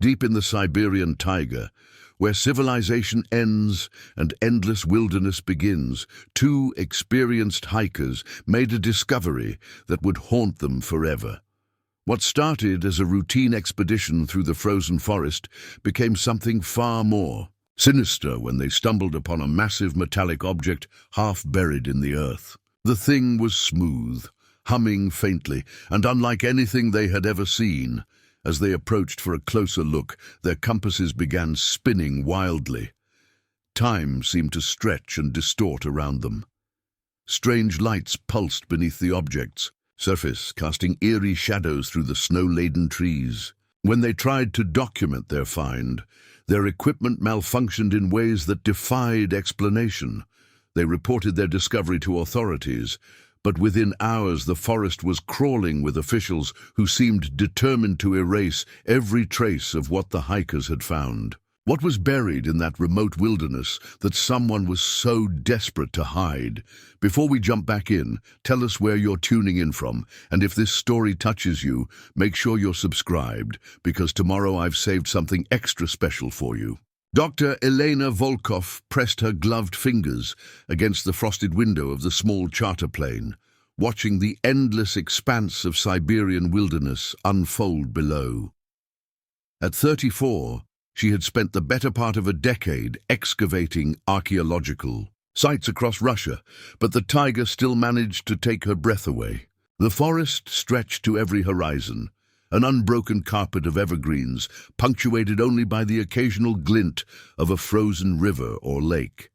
Deep in the Siberian taiga, where civilization ends and endless wilderness begins, two experienced hikers made a discovery that would haunt them forever. What started as a routine expedition through the frozen forest became something far more sinister when they stumbled upon a massive metallic object half buried in the earth. The thing was smooth, humming faintly, and unlike anything they had ever seen. As they approached for a closer look, their compasses began spinning wildly. Time seemed to stretch and distort around them. Strange lights pulsed beneath the object's surface, casting eerie shadows through the snow-laden trees. When they tried to document their find, their equipment malfunctioned in ways that defied explanation. They reported their discovery to authorities, but within hours the forest was crawling with officials who seemed determined to erase every trace of what the hikers had found. What was buried in that remote wilderness that someone was so desperate to hide? Before we jump back in, tell us where you're tuning in from, and if this story touches you, make sure you're subscribed, because tomorrow I've saved something extra special for you. Dr. Elena Volkov pressed her gloved fingers against the frosted window of the small charter plane, watching the endless expanse of Siberian wilderness unfold below. At 34, she had spent the better part of a decade excavating archaeological sites across Russia, but the taiga still managed to take her breath away. The forest stretched to every horizon, an unbroken carpet of evergreens, punctuated only by the occasional glint of a frozen river or lake.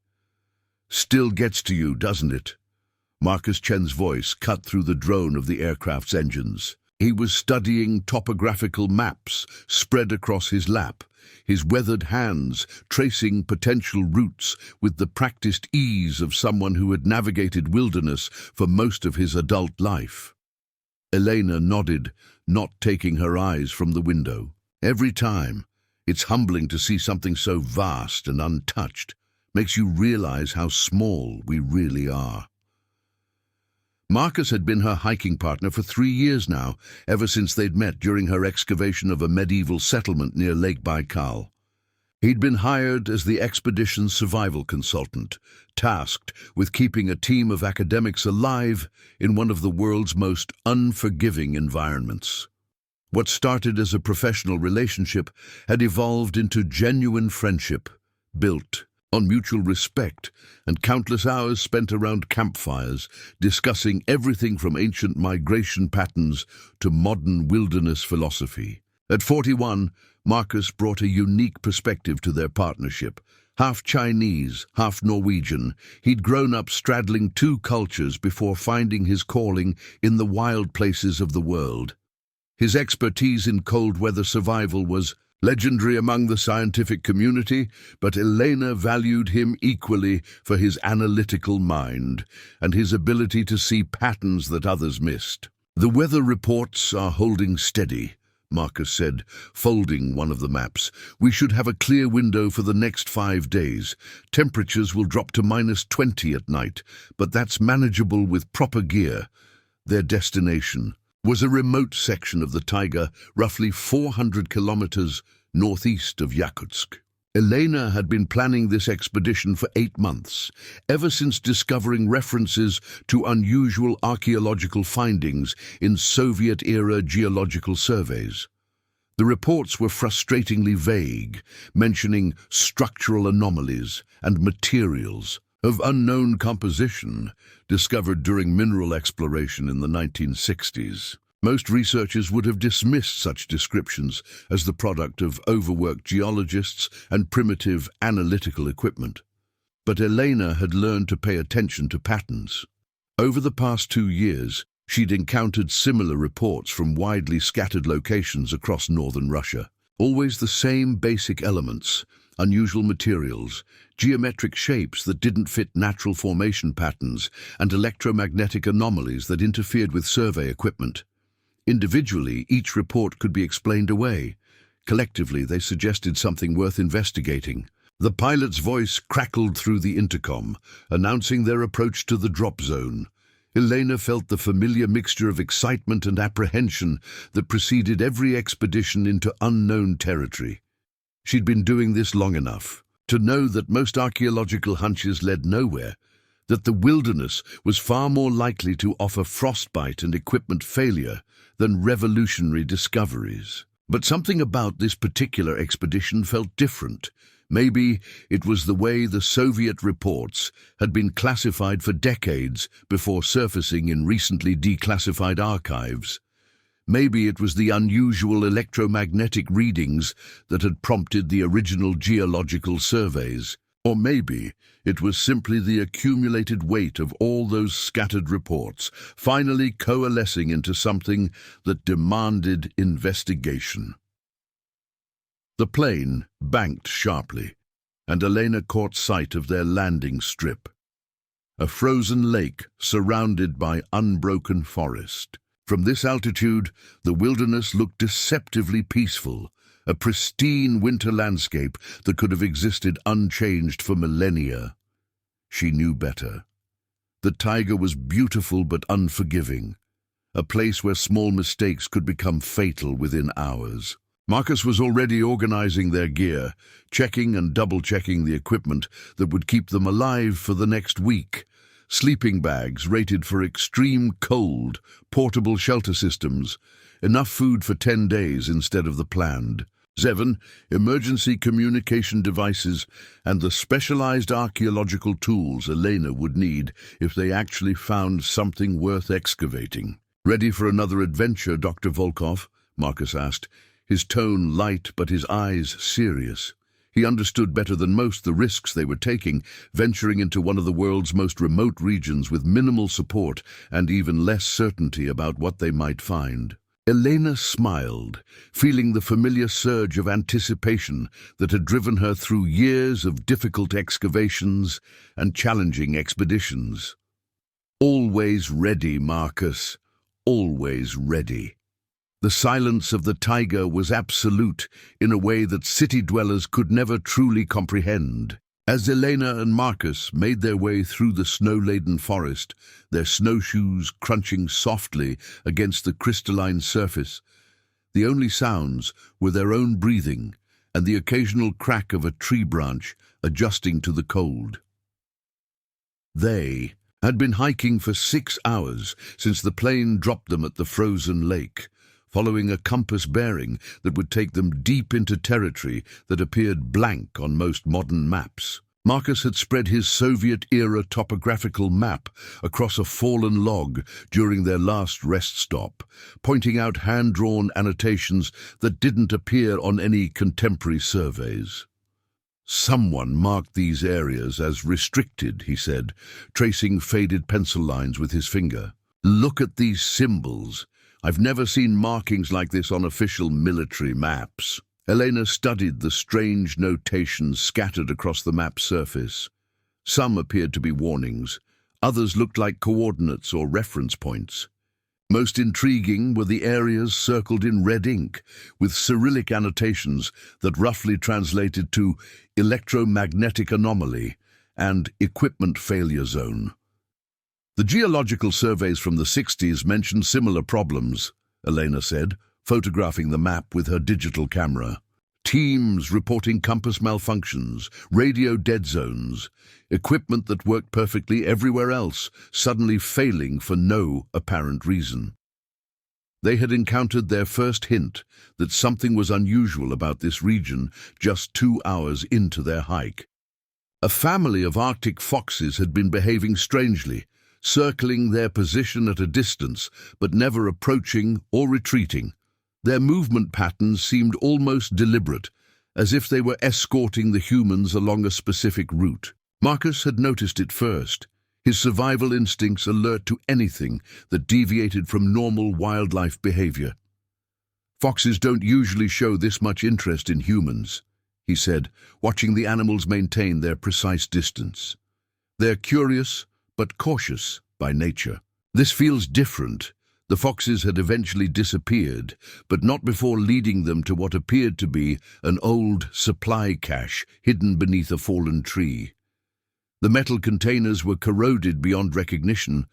"Still gets to you, doesn't it?" Marcus Chen's voice cut through the drone of the aircraft's engines. He was studying topographical maps spread across his lap, his weathered hands tracing potential routes with the practiced ease of someone who had navigated wilderness for most of his adult life. Elena nodded, not taking her eyes from the window. Every time, it's humbling to see something so vast and untouched. Makes you realize how small we really are. Marcus had been her hiking partner for 3 years now, ever since they'd met during her excavation of a medieval settlement near Lake Baikal. He'd been hired as the expedition's survival consultant, tasked with keeping a team of academics alive in one of the world's most unforgiving environments. What started as a professional relationship had evolved into genuine friendship, built on mutual respect and countless hours spent around campfires, discussing everything from ancient migration patterns to modern wilderness philosophy. At 41, Marcus brought a unique perspective to their partnership. Half Chinese, half Norwegian, he'd grown up straddling two cultures before finding his calling in the wild places of the world. His expertise in cold weather survival was legendary among the scientific community, but Elena valued him equally for his analytical mind and his ability to see patterns that others missed. "The weather reports are holding steady," Marcus said, folding one of the maps. "We should have a clear window for the next 5 days. Temperatures will drop to -20 at night, but that's manageable with proper gear." Their destination was a remote section of the taiga, roughly 400 kilometers northeast of Yakutsk. Elena had been planning this expedition for 8 months, ever since discovering references to unusual archaeological findings in Soviet-era geological surveys. The reports were frustratingly vague, mentioning structural anomalies and materials of unknown composition discovered during mineral exploration in the 1960s. Most researchers would have dismissed such descriptions as the product of overworked geologists and primitive analytical equipment. But Elena had learned to pay attention to patterns. Over the past 2 years, she'd encountered similar reports from widely scattered locations across northern Russia. Always the same basic elements: unusual materials, geometric shapes that didn't fit natural formation patterns, and electromagnetic anomalies that interfered with survey equipment. Individually, each report could be explained away. Collectively, they suggested something worth investigating. The pilot's voice crackled through the intercom, announcing their approach to the drop zone. Elena felt the familiar mixture of excitement and apprehension that preceded every expedition into unknown territory. She'd been doing this long enough to know that most archaeological hunches led nowhere, that the wilderness was far more likely to offer frostbite and equipment failure than revolutionary discoveries. But something about this particular expedition felt different. Maybe it was the way the Soviet reports had been classified for decades before surfacing in recently declassified archives. Maybe it was the unusual electromagnetic readings that had prompted the original geological surveys. Or maybe it was simply the accumulated weight of all those scattered reports, finally coalescing into something that demanded investigation. The plane banked sharply, and Elena caught sight of their landing strip. A frozen lake surrounded by unbroken forest. From this altitude, the wilderness looked deceptively peaceful, a pristine winter landscape that could have existed unchanged for millennia. She knew better. The taiga was beautiful but unforgiving, a place where small mistakes could become fatal within hours. Marcus was already organizing their gear, checking and double-checking the equipment that would keep them alive for the next week. Sleeping bags rated for extreme cold, portable shelter systems, enough food for 10 days instead of the planned. 7. Emergency communication devices and the specialized archaeological tools Elena would need if they actually found something worth excavating. "Ready for another adventure, Dr. Volkov?" Marcus asked, his tone light but his eyes serious. He understood better than most the risks they were taking, venturing into one of the world's most remote regions with minimal support and even less certainty about what they might find. Elena smiled, feeling the familiar surge of anticipation that had driven her through years of difficult excavations and challenging expeditions. "Always ready, Marcus. Always ready." The silence of the taiga was absolute in a way that city dwellers could never truly comprehend. As Elena and Marcus made their way through the snow-laden forest, their snowshoes crunching softly against the crystalline surface, the only sounds were their own breathing and the occasional crack of a tree branch adjusting to the cold. They had been hiking for 6 hours since the plane dropped them at the frozen lake, following a compass bearing that would take them deep into territory that appeared blank on most modern maps. Marcus had spread his Soviet-era topographical map across a fallen log during their last rest stop, pointing out hand-drawn annotations that didn't appear on any contemporary surveys. "Someone marked these areas as restricted," he said, tracing faded pencil lines with his finger. "Look at these symbols. I've never seen markings like this on official military maps." Elena studied the strange notations scattered across the map's surface. Some appeared to be warnings, others looked like coordinates or reference points. Most intriguing were the areas circled in red ink, with Cyrillic annotations that roughly translated to electromagnetic anomaly and equipment failure zone. The geological surveys from the 60s mentioned similar problems, Elena said, photographing the map with her digital camera. Teams reporting compass malfunctions, radio dead zones, equipment that worked perfectly everywhere else, suddenly failing for no apparent reason. They had encountered their first hint that something was unusual about this region just 2 hours into their hike. A family of Arctic foxes had been behaving strangely, circling their position at a distance, but never approaching or retreating. Their movement patterns seemed almost deliberate, as if they were escorting the humans along a specific route. Marcus had noticed it first, his survival instincts alert to anything that deviated from normal wildlife behavior. "Foxes don't usually show this much interest in humans," he said, watching the animals maintain their precise distance. "They're curious, but cautious by nature. This feels different." The foxes had eventually disappeared, but not before leading them to what appeared to be an old supply cache hidden beneath a fallen tree. The metal containers were corroded beyond recognition,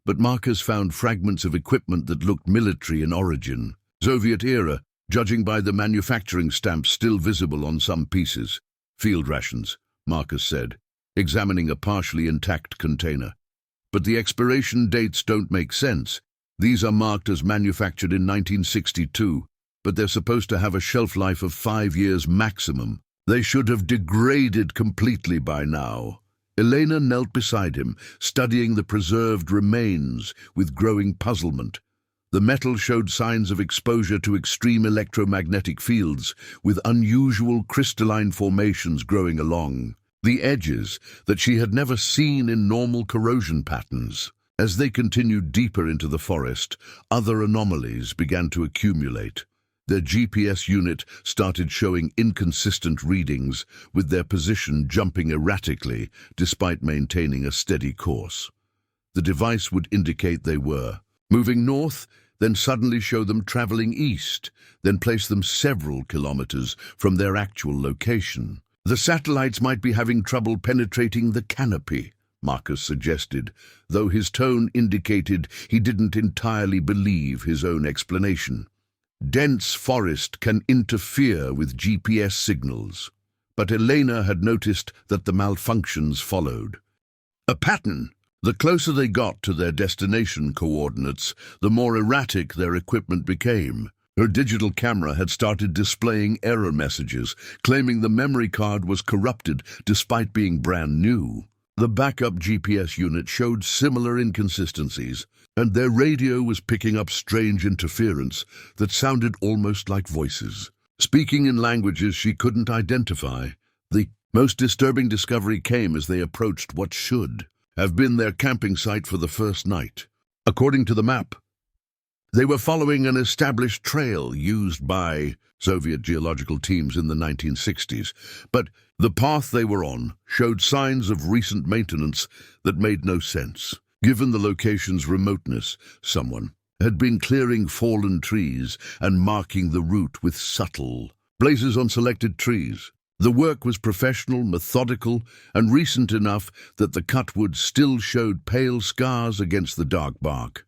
but Marcus found fragments of equipment that looked military in origin. Soviet era, judging by the manufacturing stamps still visible on some pieces. Field rations, Marcus said, examining a partially intact container. But the expiration dates don't make sense. These are marked as manufactured in 1962, but they're supposed to have a shelf life of 5 years maximum. They should have degraded completely by now. Elena knelt beside him, studying the preserved remains with growing puzzlement. The metal showed signs of exposure to extreme electromagnetic fields, with unusual crystalline formations growing along the edges that she had never seen in normal corrosion patterns. As they continued deeper into the forest, other anomalies began to accumulate. Their GPS unit started showing inconsistent readings, with their position jumping erratically despite maintaining a steady course. The device would indicate they were moving north, then suddenly show them traveling east, then place them several kilometers from their actual location. The satellites might be having trouble penetrating the canopy, Marcus suggested, though his tone indicated he didn't entirely believe his own explanation. Dense forest can interfere with GPS signals, but Elena had noticed that the malfunctions followed. A pattern. The closer they got to their destination coordinates, the more erratic their equipment became. Her digital camera had started displaying error messages, claiming the memory card was corrupted despite being brand new. The backup GPS unit showed similar inconsistencies, and their radio was picking up strange interference that sounded almost like voices, speaking in languages she couldn't identify. The most disturbing discovery came as they approached what should have been their camping site for the first night. According to the map, they were following an established trail used by Soviet geological teams in the 1960s, but the path they were on showed signs of recent maintenance that made no sense. Given the location's remoteness, someone had been clearing fallen trees and marking the route with subtle blazes on selected trees. The work was professional, methodical, and recent enough that the cut wood still showed pale scars against the dark bark.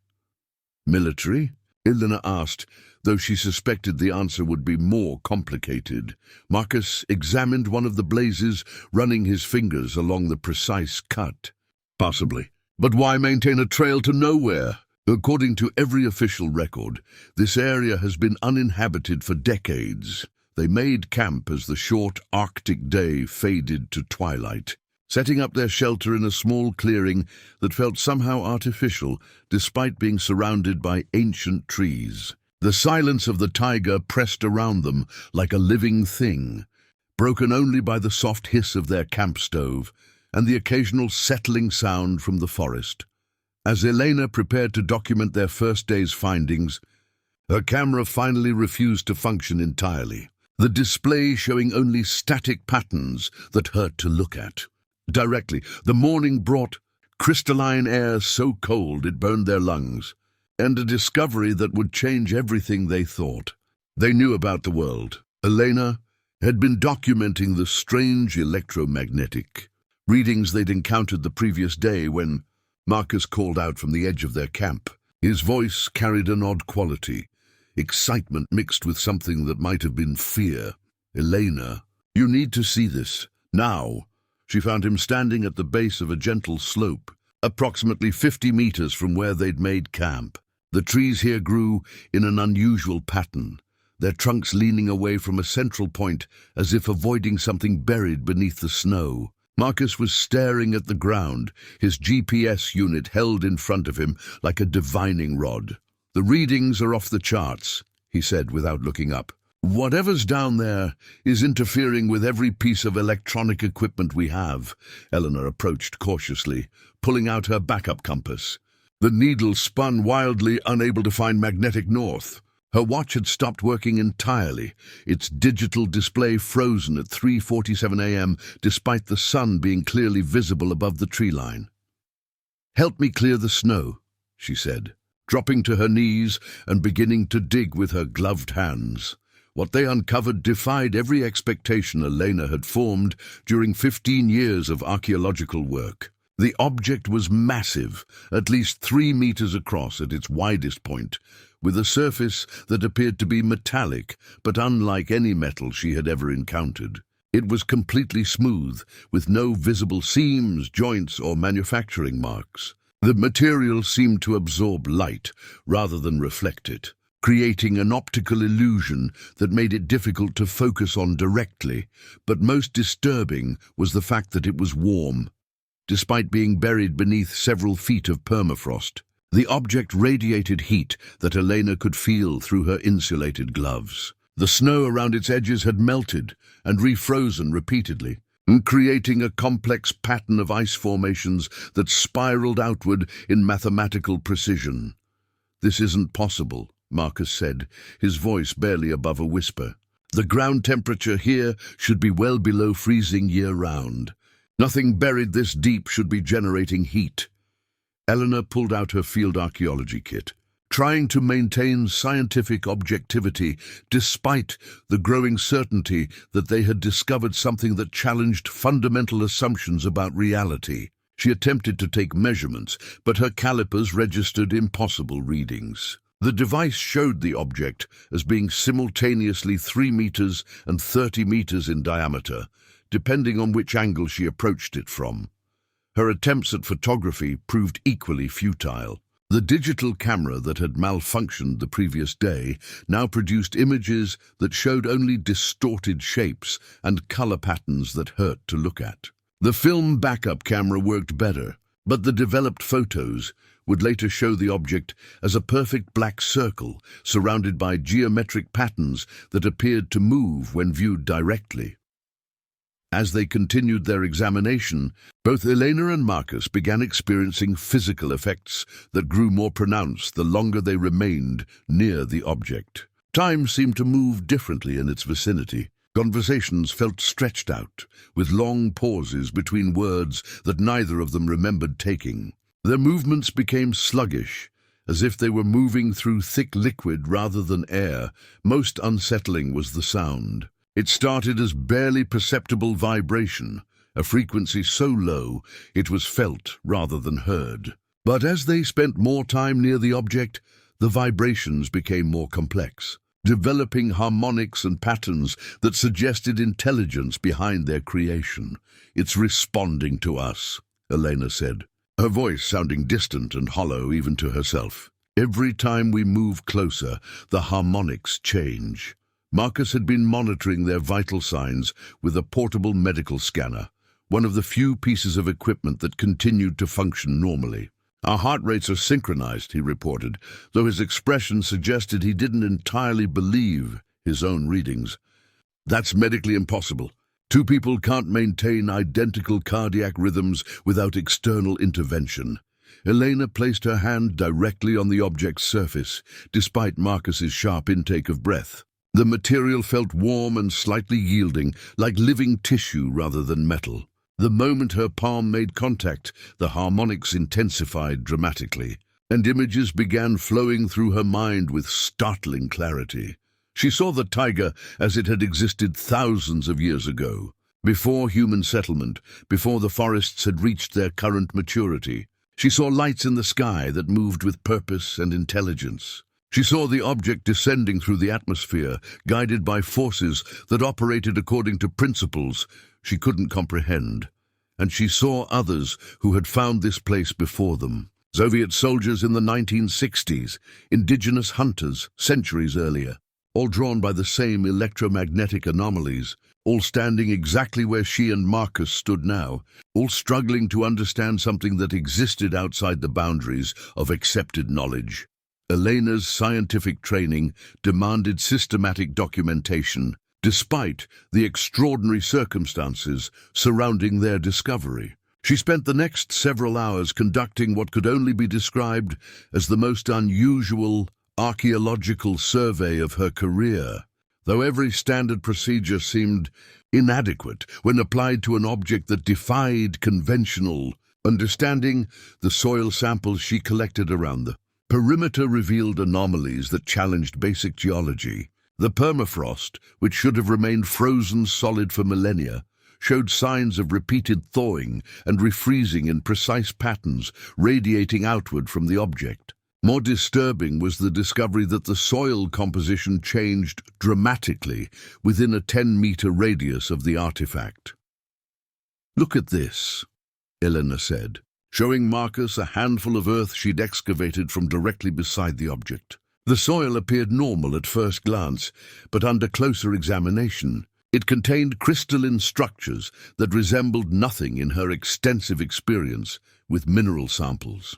Military? Elena asked, though she suspected the answer would be more complicated. Marcus examined one of the blazes, running his fingers along the precise cut. Possibly. But why maintain a trail to nowhere? According to every official record, this area has been uninhabited for decades. They made camp as the short Arctic day faded to twilight, setting up their shelter in a small clearing that felt somehow artificial despite being surrounded by ancient trees. The silence of the taiga pressed around them like a living thing, broken only by the soft hiss of their camp stove and the occasional settling sound from the forest. As Elena prepared to document their first day's findings, her camera finally refused to function entirely, the display showing only static patterns that hurt to look at. Directly, the morning brought crystalline air so cold it burned their lungs, and a discovery that would change everything they thought. They knew about the world. Elena had been documenting the strange electromagnetic readings they'd encountered the previous day when Marcus called out from the edge of their camp. His voice carried an odd quality, excitement mixed with something that might have been fear. Elena, you need to see this. Now. She found him standing at the base of a gentle slope, approximately 50 meters from where they'd made camp. The trees here grew in an unusual pattern, their trunks leaning away from a central point as if avoiding something buried beneath the snow. Marcus was staring at the ground, his GPS unit held in front of him like a divining rod. The readings are off the charts, he said without looking up. Whatever's down there is interfering with every piece of electronic equipment we have. Eleanor approached cautiously, pulling out her backup compass. The needle spun wildly, unable to find magnetic north. Her watch had stopped working entirely, its digital display frozen at 3:47 a.m. despite the sun being clearly visible above the tree line. "Help me clear the snow," she said, dropping to her knees and beginning to dig with her gloved hands. What they uncovered defied every expectation Elena had formed during 15 years of archaeological work. The object was massive, at least 3 meters across at its widest point, with a surface that appeared to be metallic, but unlike any metal she had ever encountered. It was completely smooth, with no visible seams, joints, or manufacturing marks. The material seemed to absorb light rather than reflect it, creating an optical illusion that made it difficult to focus on directly, but most disturbing was the fact that it was warm. Despite being buried beneath several feet of permafrost, the object radiated heat that Elena could feel through her insulated gloves. The snow around its edges had melted and refrozen repeatedly, creating a complex pattern of ice formations that spiraled outward in mathematical precision. "This isn't possible," Marcus said, his voice barely above a whisper. "The ground temperature here should be well below freezing year-round. Nothing buried this deep should be generating heat." Eleanor pulled out her field archaeology kit, trying to maintain scientific objectivity despite the growing certainty that they had discovered something that challenged fundamental assumptions about reality. She attempted to take measurements, but her calipers registered impossible readings. The device showed the object as being simultaneously 3 meters and 30 meters in diameter, depending on which angle she approached it from. Her attempts at photography proved equally futile. The digital camera that had malfunctioned the previous day now produced images that showed only distorted shapes and color patterns that hurt to look at. The film backup camera worked better, but the developed photos would later show the object as a perfect black circle surrounded by geometric patterns that appeared to move when viewed directly. As they continued their examination, both Elena and Marcus began experiencing physical effects that grew more pronounced the longer they remained near the object. Time seemed to move differently in its vicinity. Conversations felt stretched out, with long pauses between words that neither of them remembered taking. Their movements became sluggish, as if they were moving through thick liquid rather than air. Most unsettling was the sound. It started as barely perceptible vibration, a frequency so low it was felt rather than heard. But as they spent more time near the object, the vibrations became more complex, developing harmonics and patterns that suggested intelligence behind their creation. "It's responding to us," Elena said, her voice sounding distant and hollow even to herself. "Every time we move closer, the harmonics change." Marcus had been monitoring their vital signs with a portable medical scanner, one of the few pieces of equipment that continued to function normally. "Our heart rates are synchronized," he reported, though his expression suggested he didn't entirely believe his own readings. "That's medically impossible. Two people can't maintain identical cardiac rhythms without external intervention." Elena placed her hand directly on the object's surface, despite Marcus's sharp intake of breath. The material felt warm and slightly yielding, like living tissue rather than metal. The moment her palm made contact, the harmonics intensified dramatically, and images began flowing through her mind with startling clarity. She saw the taiga as it had existed thousands of years ago, before human settlement, before the forests had reached their current maturity. She saw lights in the sky that moved with purpose and intelligence. She saw the object descending through the atmosphere, guided by forces that operated according to principles she couldn't comprehend. And she saw others who had found this place before them. Soviet soldiers in the 1960s, indigenous hunters centuries earlier, all drawn by the same electromagnetic anomalies, all standing exactly where she and Marcus stood now, all struggling to understand something that existed outside the boundaries of accepted knowledge. Elena's scientific training demanded systematic documentation, despite the extraordinary circumstances surrounding their discovery. She spent the next several hours conducting what could only be described as the most unusual archaeological survey of her career, though every standard procedure seemed inadequate when applied to an object that defied conventional understanding. The soil samples she collected around the perimeter revealed anomalies that challenged basic geology. The permafrost, which should have remained frozen solid for millennia, showed signs of repeated thawing and refreezing in precise patterns radiating outward from the object. More disturbing was the discovery that the soil composition changed dramatically within a 10-meter radius of the artifact. "Look at this," Elena said, showing Marcus a handful of earth she'd excavated from directly beside the object. The soil appeared normal at first glance, but under closer examination, it contained crystalline structures that resembled nothing in her extensive experience with mineral samples.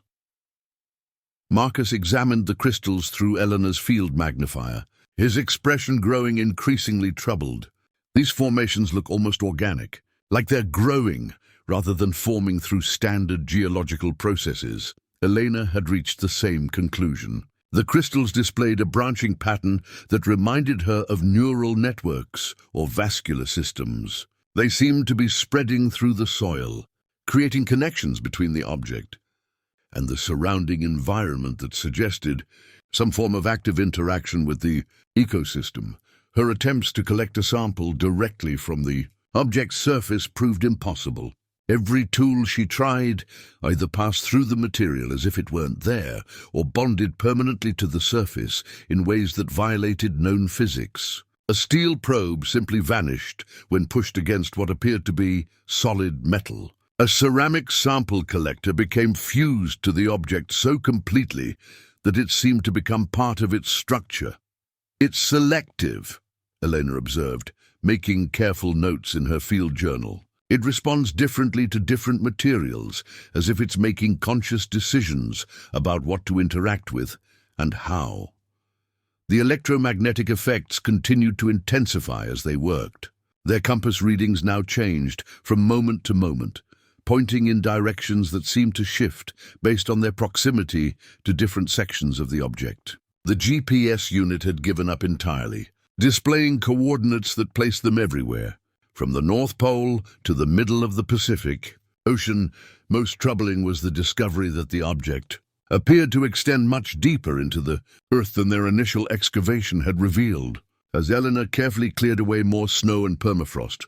Marcus examined the crystals through Elena's field magnifier, his expression growing increasingly troubled. "These formations look almost organic, like they're growing rather than forming through standard geological processes." Elena had reached the same conclusion. The crystals displayed a branching pattern that reminded her of neural networks or vascular systems. They seemed to be spreading through the soil, creating connections between the object and the surrounding environment that suggested some form of active interaction with the ecosystem. Her attempts to collect a sample directly from the object's surface proved impossible. Every tool she tried either passed through the material as if it weren't there, or bonded permanently to the surface in ways that violated known physics. A steel probe simply vanished when pushed against what appeared to be solid metal. A ceramic sample collector became fused to the object so completely that it seemed to become part of its structure. "It's selective," Elena observed, making careful notes in her field journal. "It responds differently to different materials, as if it's making conscious decisions about what to interact with and how." The electromagnetic effects continued to intensify as they worked. Their compass readings now changed from moment to moment, pointing in directions that seemed to shift based on their proximity to different sections of the object. The GPS unit had given up entirely, displaying coordinates that placed them everywhere, from the North Pole to the middle of the Pacific Ocean. Most troubling was the discovery that the object appeared to extend much deeper into the Earth than their initial excavation had revealed. As Elena carefully cleared away more snow and permafrost,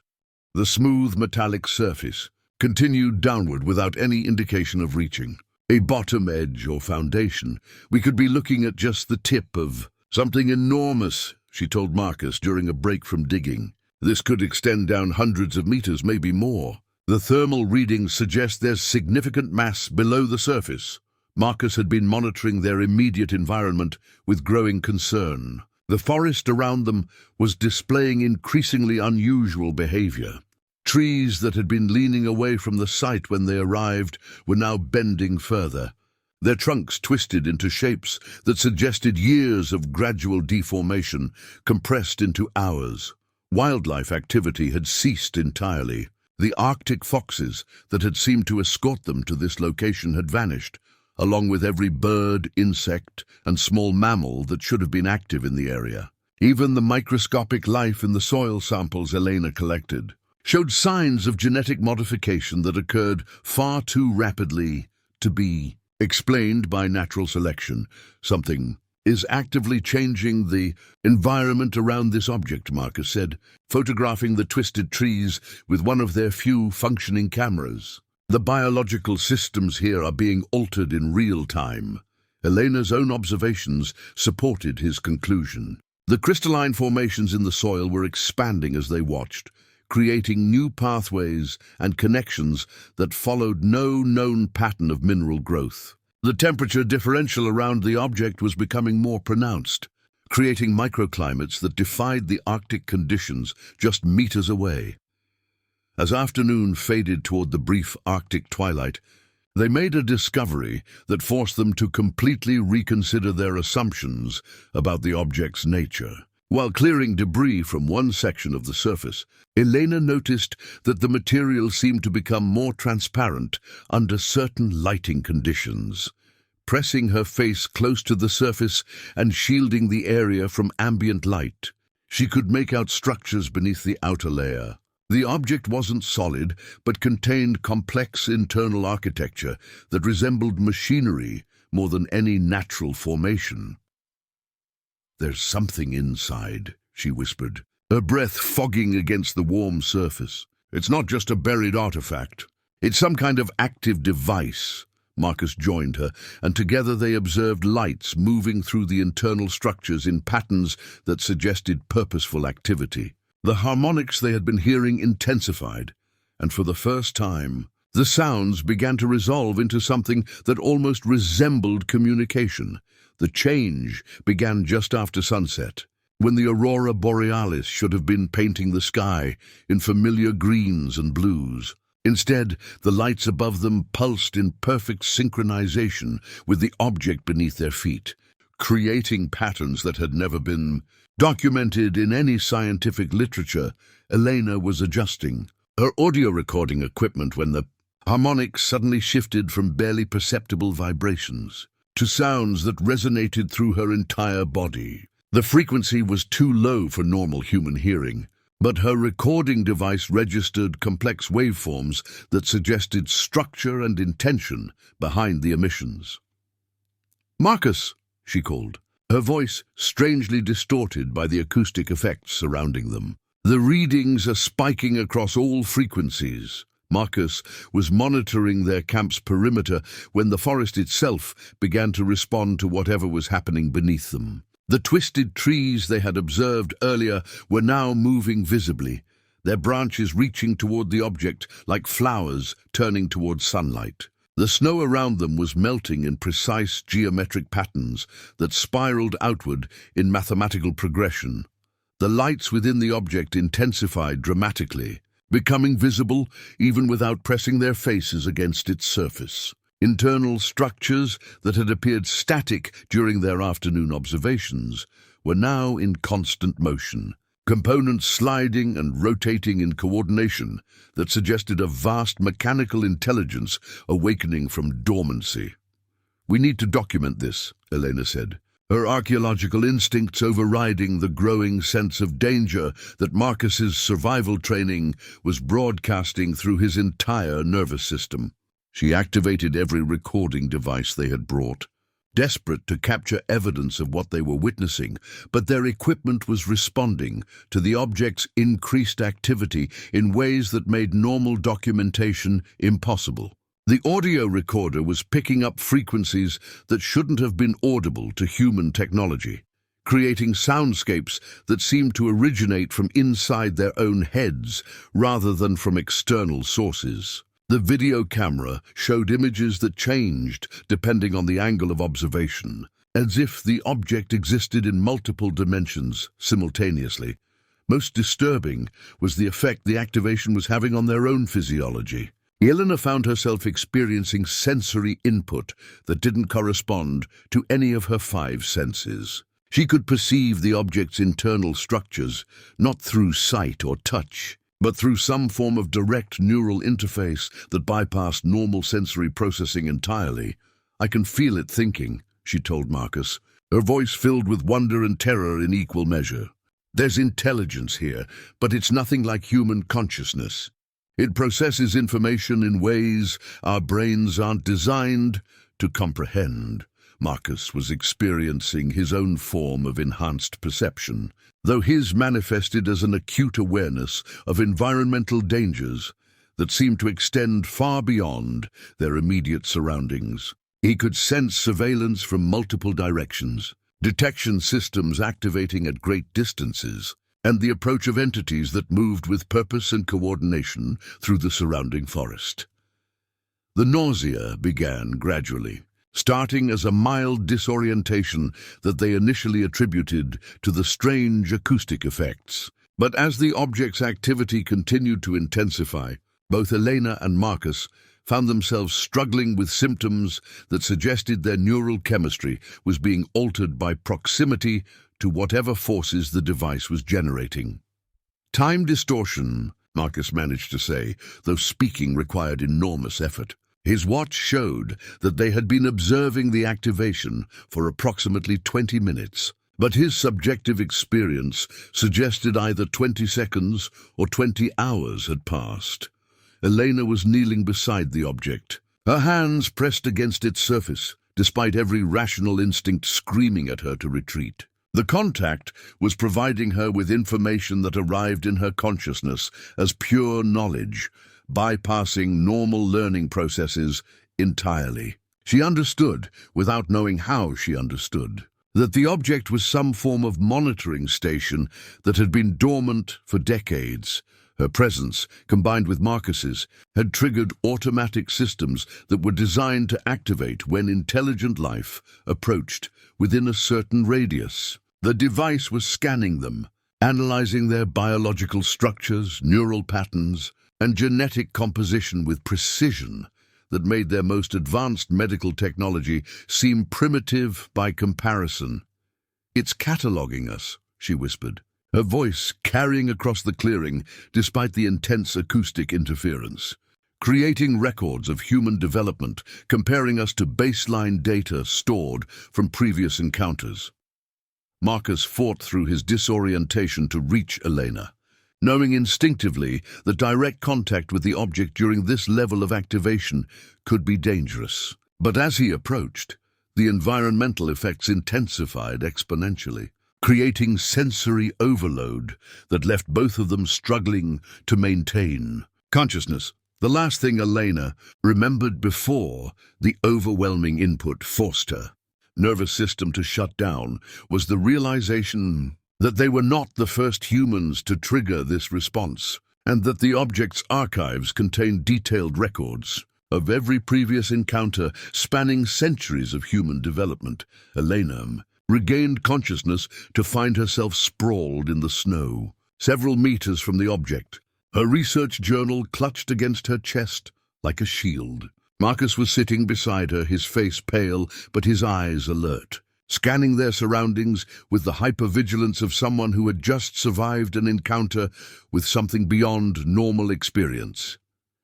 the smooth metallic surface continued downward without any indication of reaching a bottom edge or foundation. "We could be looking at just the tip of something enormous," she told Marcus during a break from digging. "This could extend down hundreds of meters, maybe more. The thermal readings suggest there's significant mass below the surface." Marcus had been monitoring their immediate environment with growing concern. The forest around them was displaying increasingly unusual behavior. Trees that had been leaning away from the site when they arrived were now bending further, their trunks twisted into shapes that suggested years of gradual deformation compressed into hours. Wildlife activity had ceased entirely. The Arctic foxes that had seemed to escort them to this location had vanished, along with every bird, insect, and small mammal that should have been active in the area. Even the microscopic life in the soil samples Elena collected showed signs of genetic modification that occurred far too rapidly to be explained by natural selection. "Something is actively changing the environment around this object," Marcus said, photographing the twisted trees with one of their few functioning cameras. "The biological systems here are being altered in real time." Elena's own observations supported his conclusion. The crystalline formations in the soil were expanding as they watched, creating new pathways and connections that followed no known pattern of mineral growth. The temperature differential around the object was becoming more pronounced, creating microclimates that defied the Arctic conditions just meters away. As afternoon faded toward the brief Arctic twilight, they made a discovery that forced them to completely reconsider their assumptions about the object's nature. While clearing debris from one section of the surface, Elena noticed that the material seemed to become more transparent under certain lighting conditions. Pressing her face close to the surface and shielding the area from ambient light, she could make out structures beneath the outer layer. The object wasn't solid, but contained complex internal architecture that resembled machinery more than any natural formation. "There's something inside," she whispered, her breath fogging against the warm surface. It's not just a buried artifact. It's some kind of active device. Marcus joined her, and together they observed lights moving through the internal structures in patterns that suggested purposeful activity. The harmonics they had been hearing intensified, and for the first time, the sounds began to resolve into something that almost resembled communication. The change began just after sunset, when the aurora borealis should have been painting the sky in familiar greens and blues. Instead, the lights above them pulsed in perfect synchronization with the object beneath their feet, creating patterns that had never been documented in any scientific literature. Elena was adjusting her audio recording equipment when the harmonics suddenly shifted from barely perceptible vibrations to sounds that resonated through her entire body. The frequency was too low for normal human hearing, but her recording device registered complex waveforms that suggested structure and intention behind the emissions. "Marcus," she called, her voice strangely distorted by the acoustic effects surrounding them. "The readings are spiking across all frequencies." Marcus was monitoring their camp's perimeter when the forest itself began to respond to whatever was happening beneath them. The twisted trees they had observed earlier were now moving visibly, their branches reaching toward the object like flowers turning toward sunlight. The snow around them was melting in precise geometric patterns that spiraled outward in mathematical progression. The lights within the object intensified dramatically, becoming visible even without pressing their faces against its surface. Internal structures that had appeared static during their afternoon observations were now in constant motion, components sliding and rotating in coordination that suggested a vast mechanical intelligence awakening from dormancy. "We need to document this," Elena said, her archaeological instincts overriding the growing sense of danger that Marcus's survival training was broadcasting through his entire nervous system. She activated every recording device they had brought, desperate to capture evidence of what they were witnessing, but their equipment was responding to the object's increased activity in ways that made normal documentation impossible. The audio recorder was picking up frequencies that shouldn't have been audible to human technology, creating soundscapes that seemed to originate from inside their own heads rather than from external sources. The video camera showed images that changed depending on the angle of observation, as if the object existed in multiple dimensions simultaneously. Most disturbing was the effect the activation was having on their own physiology. Elena found herself experiencing sensory input that didn't correspond to any of her 5 senses. She could perceive the object's internal structures, not through sight or touch, but through some form of direct neural interface that bypassed normal sensory processing entirely. "I can feel it thinking," she told Marcus, her voice filled with wonder and terror in equal measure. "There's intelligence here, but it's nothing like human consciousness. It processes information in ways our brains aren't designed to comprehend." Marcus was experiencing his own form of enhanced perception, though his manifested as an acute awareness of environmental dangers that seemed to extend far beyond their immediate surroundings. He could sense surveillance from multiple directions, detection systems activating at great distances, and the approach of entities that moved with purpose and coordination through the surrounding forest. The nausea began gradually, starting as a mild disorientation that they initially attributed to the strange acoustic effects. But as the object's activity continued to intensify, both Elena and Marcus found themselves struggling with symptoms that suggested their neural chemistry was being altered by proximity to whatever forces the device was generating. "Time distortion," Marcus managed to say, though speaking required enormous effort. His watch showed that they had been observing the activation for approximately 20 minutes, but his subjective experience suggested either 20 seconds or 20 hours had passed. Elena was kneeling beside the object, her hands pressed against its surface, despite every rational instinct screaming at her to retreat. The contact was providing her with information that arrived in her consciousness as pure knowledge, bypassing normal learning processes entirely. She understood, without knowing how she understood, that the object was some form of monitoring station that had been dormant for decades. Her presence, combined with Marcus's, had triggered automatic systems that were designed to activate when intelligent life approached within a certain radius. The device was scanning them, analyzing their biological structures, neural patterns, and genetic composition with precision that made their most advanced medical technology seem primitive by comparison. "It's cataloging us," she whispered, her voice carrying across the clearing despite the intense acoustic interference. "Creating records of human development, comparing us to baseline data stored from previous encounters." Marcus fought through his disorientation to reach Elena, knowing instinctively that direct contact with the object during this level of activation could be dangerous. But as he approached, the environmental effects intensified exponentially, creating sensory overload that left both of them struggling to maintain consciousness. The last thing Elena remembered before the overwhelming input forced her nervous system to shut down was the realization that they were not the first humans to trigger this response, and that the object's archives contained detailed records of every previous encounter spanning centuries of human development. Elena regained consciousness to find herself sprawled in the snow, several meters from the object, her research journal clutched against her chest like a shield. Marcus was sitting beside her, his face pale but his eyes alert, scanning their surroundings with the hypervigilance of someone who had just survived an encounter with something beyond normal experience.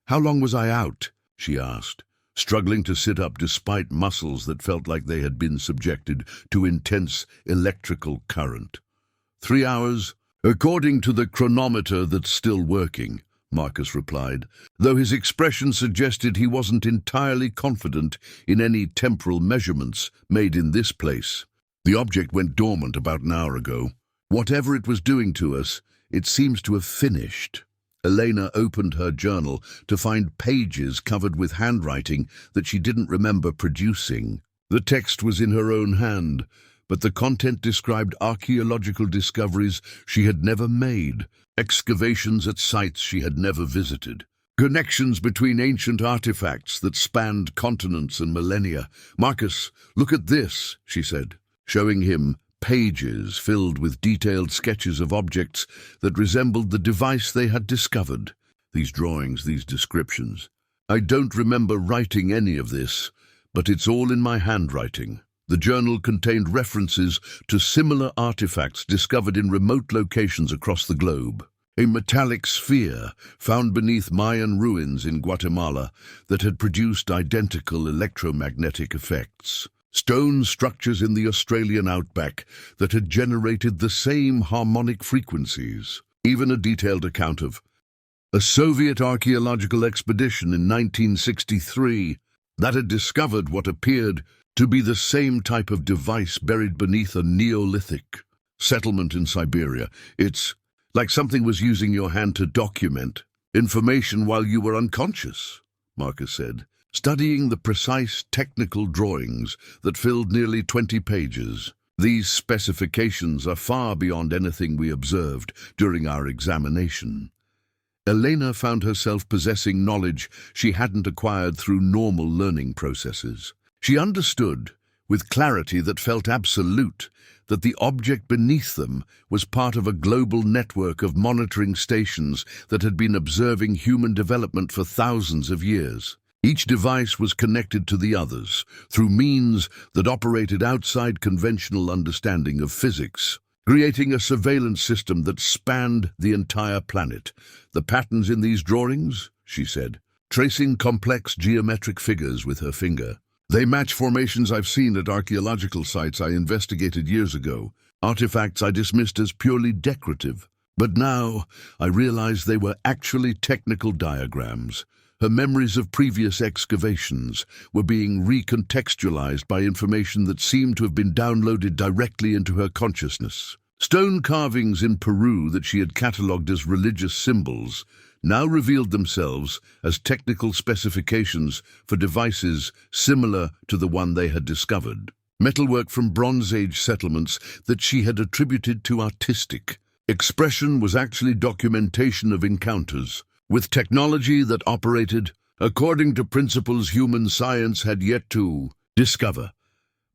"How long was I out?" she asked, struggling to sit up despite muscles that felt like they had been subjected to intense electrical current. 3 hours, according to the chronometer that's still working, Marcus replied, though his expression suggested he wasn't entirely confident in any temporal measurements made in this place. "The object went dormant about an hour ago. Whatever it was doing to us, it seems to have finished." Elena opened her journal to find pages covered with handwriting that she didn't remember producing. The text was in her own hand, but the content described archaeological discoveries she had never made, excavations at sites she had never visited, connections between ancient artifacts that spanned continents and millennia. "Marcus, look at this," she said, showing him pages filled with detailed sketches of objects that resembled the device they had discovered. "These drawings, these descriptions. I don't remember writing any of this, but it's all in my handwriting." The journal contained references to similar artifacts discovered in remote locations across the globe. A metallic sphere found beneath Mayan ruins in Guatemala that had produced identical electromagnetic effects. Stone structures in the Australian outback that had generated the same harmonic frequencies. Even a detailed account of a Soviet archaeological expedition in 1963 that had discovered what appeared to be the same type of device buried beneath a Neolithic settlement in Siberia. "It's like something was using your hand to document information while you were unconscious," Marcus said, studying the precise technical drawings that filled nearly 20 pages. "These specifications are far beyond anything we observed during our examination." Elena found herself possessing knowledge she hadn't acquired through normal learning processes. She understood, with clarity that felt absolute, that the object beneath them was part of a global network of monitoring stations that had been observing human development for thousands of years. Each device was connected to the others through means that operated outside conventional understanding of physics, creating a surveillance system that spanned the entire planet. "The patterns in these drawings," she said, tracing complex geometric figures with her finger, "they match formations I've seen at archaeological sites I investigated years ago, artifacts I dismissed as purely decorative. But now I realize they were actually technical diagrams." Her memories of previous excavations were being recontextualized by information that seemed to have been downloaded directly into her consciousness. Stone carvings in Peru that she had catalogued as religious symbols now revealed themselves as technical specifications for devices similar to the one they had discovered. Metalwork from Bronze Age settlements that she had attributed to artistic expression was actually documentation of encounters with technology that operated according to principles human science had yet to discover.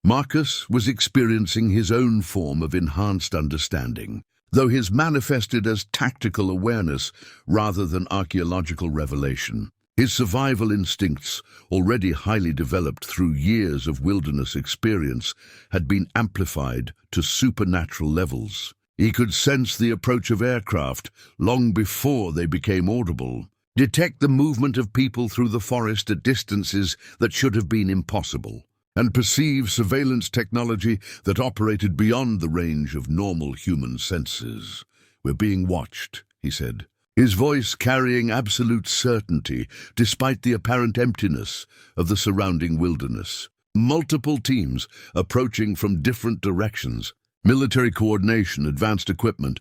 Marcus was experiencing his own form of enhanced understanding, though his manifested as tactical awareness rather than archaeological revelation. His survival instincts, already highly developed through years of wilderness experience, had been amplified to supernatural levels. He could sense the approach of aircraft long before they became audible, detect the movement of people through the forest at distances that should have been impossible, and perceive surveillance technology that operated beyond the range of normal human senses. "We're being watched," he said, his voice carrying absolute certainty despite the apparent emptiness of the surrounding wilderness. Multiple teams approaching from different directions. Military coordination, advanced equipment,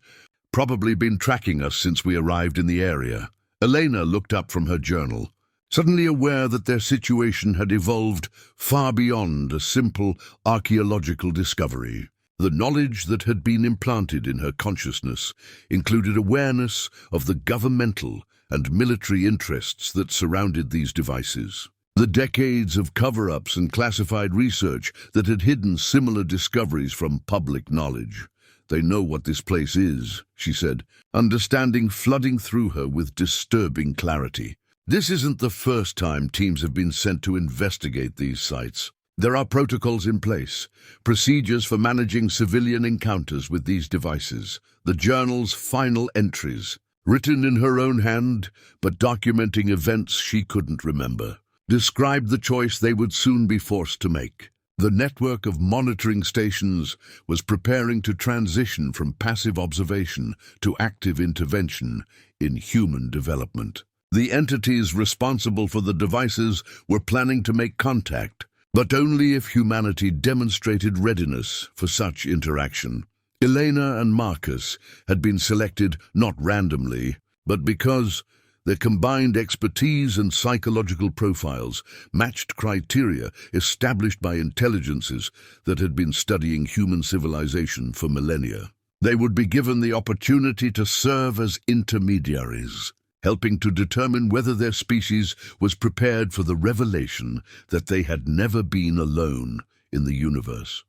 probably been tracking us since we arrived in the area. Elena looked up from her journal, suddenly aware that their situation had evolved far beyond a simple archaeological discovery. The knowledge that had been implanted in her consciousness included awareness of the governmental and military interests that surrounded these devices. The decades of cover-ups and classified research that had hidden similar discoveries from public knowledge. "They know what this place is," she said, understanding flooding through her with disturbing clarity. "This isn't the first time teams have been sent to investigate these sites. There are protocols in place, procedures for managing civilian encounters with these devices, the journal's final entries, written in her own hand, but documenting events she couldn't remember, described the choice they would soon be forced to make. The network of monitoring stations was preparing to transition from passive observation to active intervention in human development. The entities responsible for the devices were planning to make contact, but only if humanity demonstrated readiness for such interaction. Elena and Marcus had been selected not randomly, but because their combined expertise and psychological profiles matched criteria established by intelligences that had been studying human civilization for millennia. They would be given the opportunity to serve as intermediaries, helping to determine whether their species was prepared for the revelation that they had never been alone in the universe.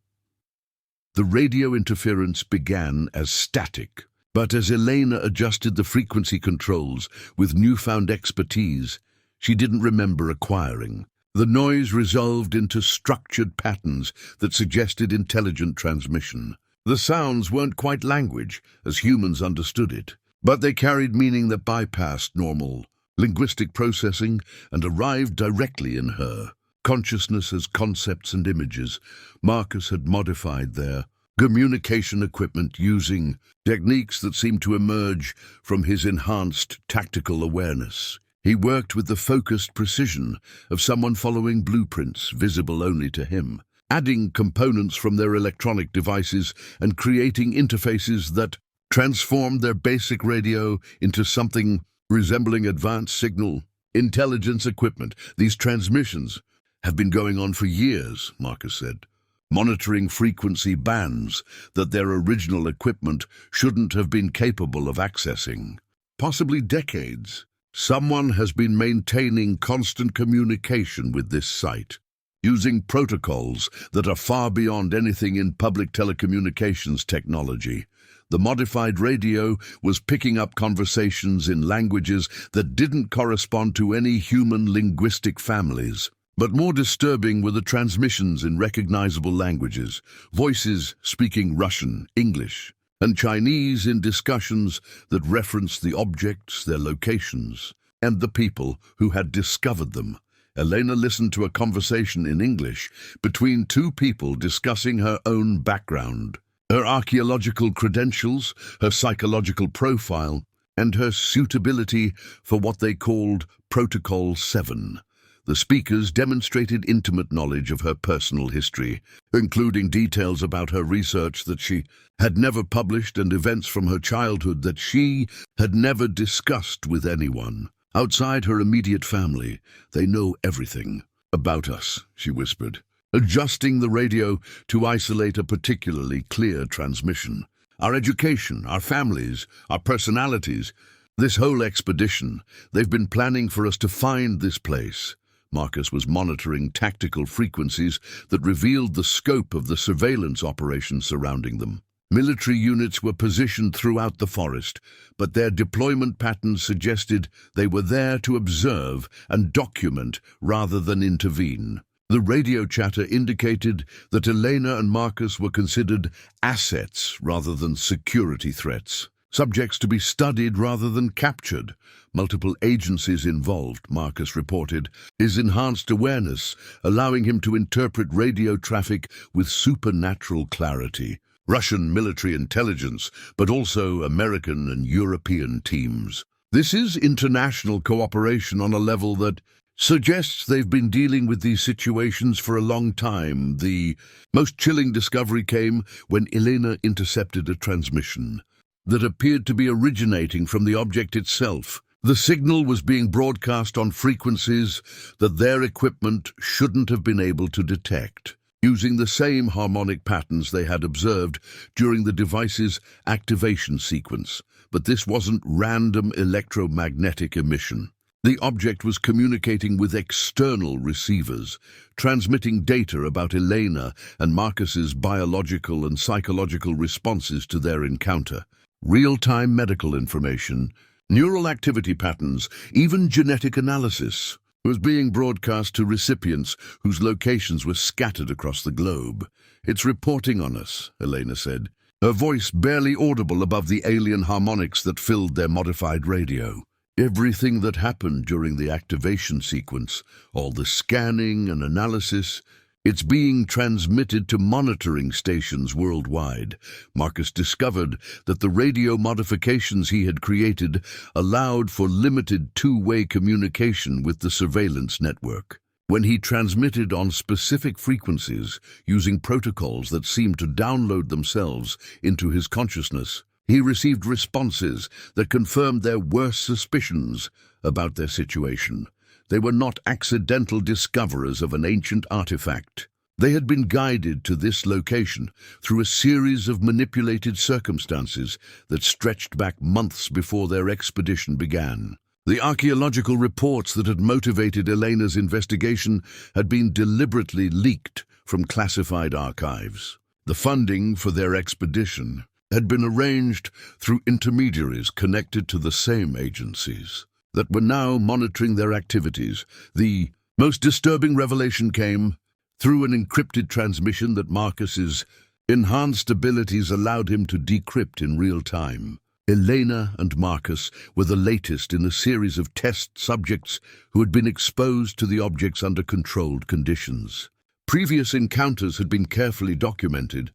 The radio interference began as static, but as Elena adjusted the frequency controls with newfound expertise she didn't remember acquiring, the noise resolved into structured patterns that suggested intelligent transmission. The sounds weren't quite language as humans understood it, but they carried meaning that bypassed normal linguistic processing and arrived directly in her consciousness as concepts and images. Marcus had modified their communication equipment using techniques that seemed to emerge from his enhanced tactical awareness. He worked with the focused precision of someone following blueprints visible only to him, adding components from their electronic devices and creating interfaces that transformed their basic radio into something resembling advanced signal intelligence equipment. "These transmissions have been going on for years," Marcus said, monitoring frequency bands that their original equipment shouldn't have been capable of accessing. "Possibly decades. Someone has been maintaining constant communication with this site, using protocols that are far beyond anything in public telecommunications technology. The modified radio was picking up conversations in languages that didn't correspond to any human linguistic families. But more disturbing were the transmissions in recognizable languages, voices speaking Russian, English, and Chinese in discussions that referenced the objects, their locations, and the people who had discovered them. Elena listened to a conversation in English between two people discussing her own background, her archaeological credentials, her psychological profile, and her suitability for what they called Protocol 7. The speakers demonstrated intimate knowledge of her personal history, including details about her research that she had never published and events from her childhood that she had never discussed with anyone. Outside her immediate family, they know everything about us, she whispered, adjusting the radio to isolate a particularly clear transmission. Our education, our families, our personalities, this whole expedition, they've been planning for us to find this place. Marcus was monitoring tactical frequencies that revealed the scope of the surveillance operation surrounding them. Military units were positioned throughout the forest, but their deployment patterns suggested they were there to observe and document rather than intervene. The radio chatter indicated that Elena and Marcus were considered assets rather than security threats, subjects to be studied rather than captured. Multiple agencies involved, Marcus reported, his enhanced awareness, allowing him to interpret radio traffic with supernatural clarity. Russian military intelligence, but also American and European teams. This is international cooperation on a level that suggests they've been dealing with these situations for a long time. The most chilling discovery came when Elena intercepted a transmission that appeared to be originating from the object itself. The signal was being broadcast on frequencies that their equipment shouldn't have been able to detect, using the same harmonic patterns they had observed during the device's activation sequence. But this wasn't random electromagnetic emission. The object was communicating with external receivers, transmitting data about Elena and Marcus's biological and psychological responses to their encounter. Real-time medical information, neural activity patterns, even genetic analysis was being broadcast to recipients whose locations were scattered across the globe. "It's reporting on us," Elena said, her voice barely audible above the alien harmonics that filled their modified radio. Everything that happened during the activation sequence, all the scanning and analysis, it's being transmitted to monitoring stations worldwide. Marcus discovered that the radio modifications he had created allowed for limited two-way communication with the surveillance network. When he transmitted on specific frequencies using protocols that seemed to download themselves into his consciousness, he received responses that confirmed their worst suspicions about their situation. They were not accidental discoverers of an ancient artifact. They had been guided to this location through a series of manipulated circumstances that stretched back months before their expedition began. The archaeological reports that had motivated Elena's investigation had been deliberately leaked from classified archives. The funding for their expedition had been arranged through intermediaries connected to the same agencies that were now monitoring their activities. The most disturbing revelation came through an encrypted transmission that Marcus's enhanced abilities allowed him to decrypt in real time. Elena and Marcus were the latest in a series of test subjects who had been exposed to the objects under controlled conditions. Previous encounters had been carefully documented,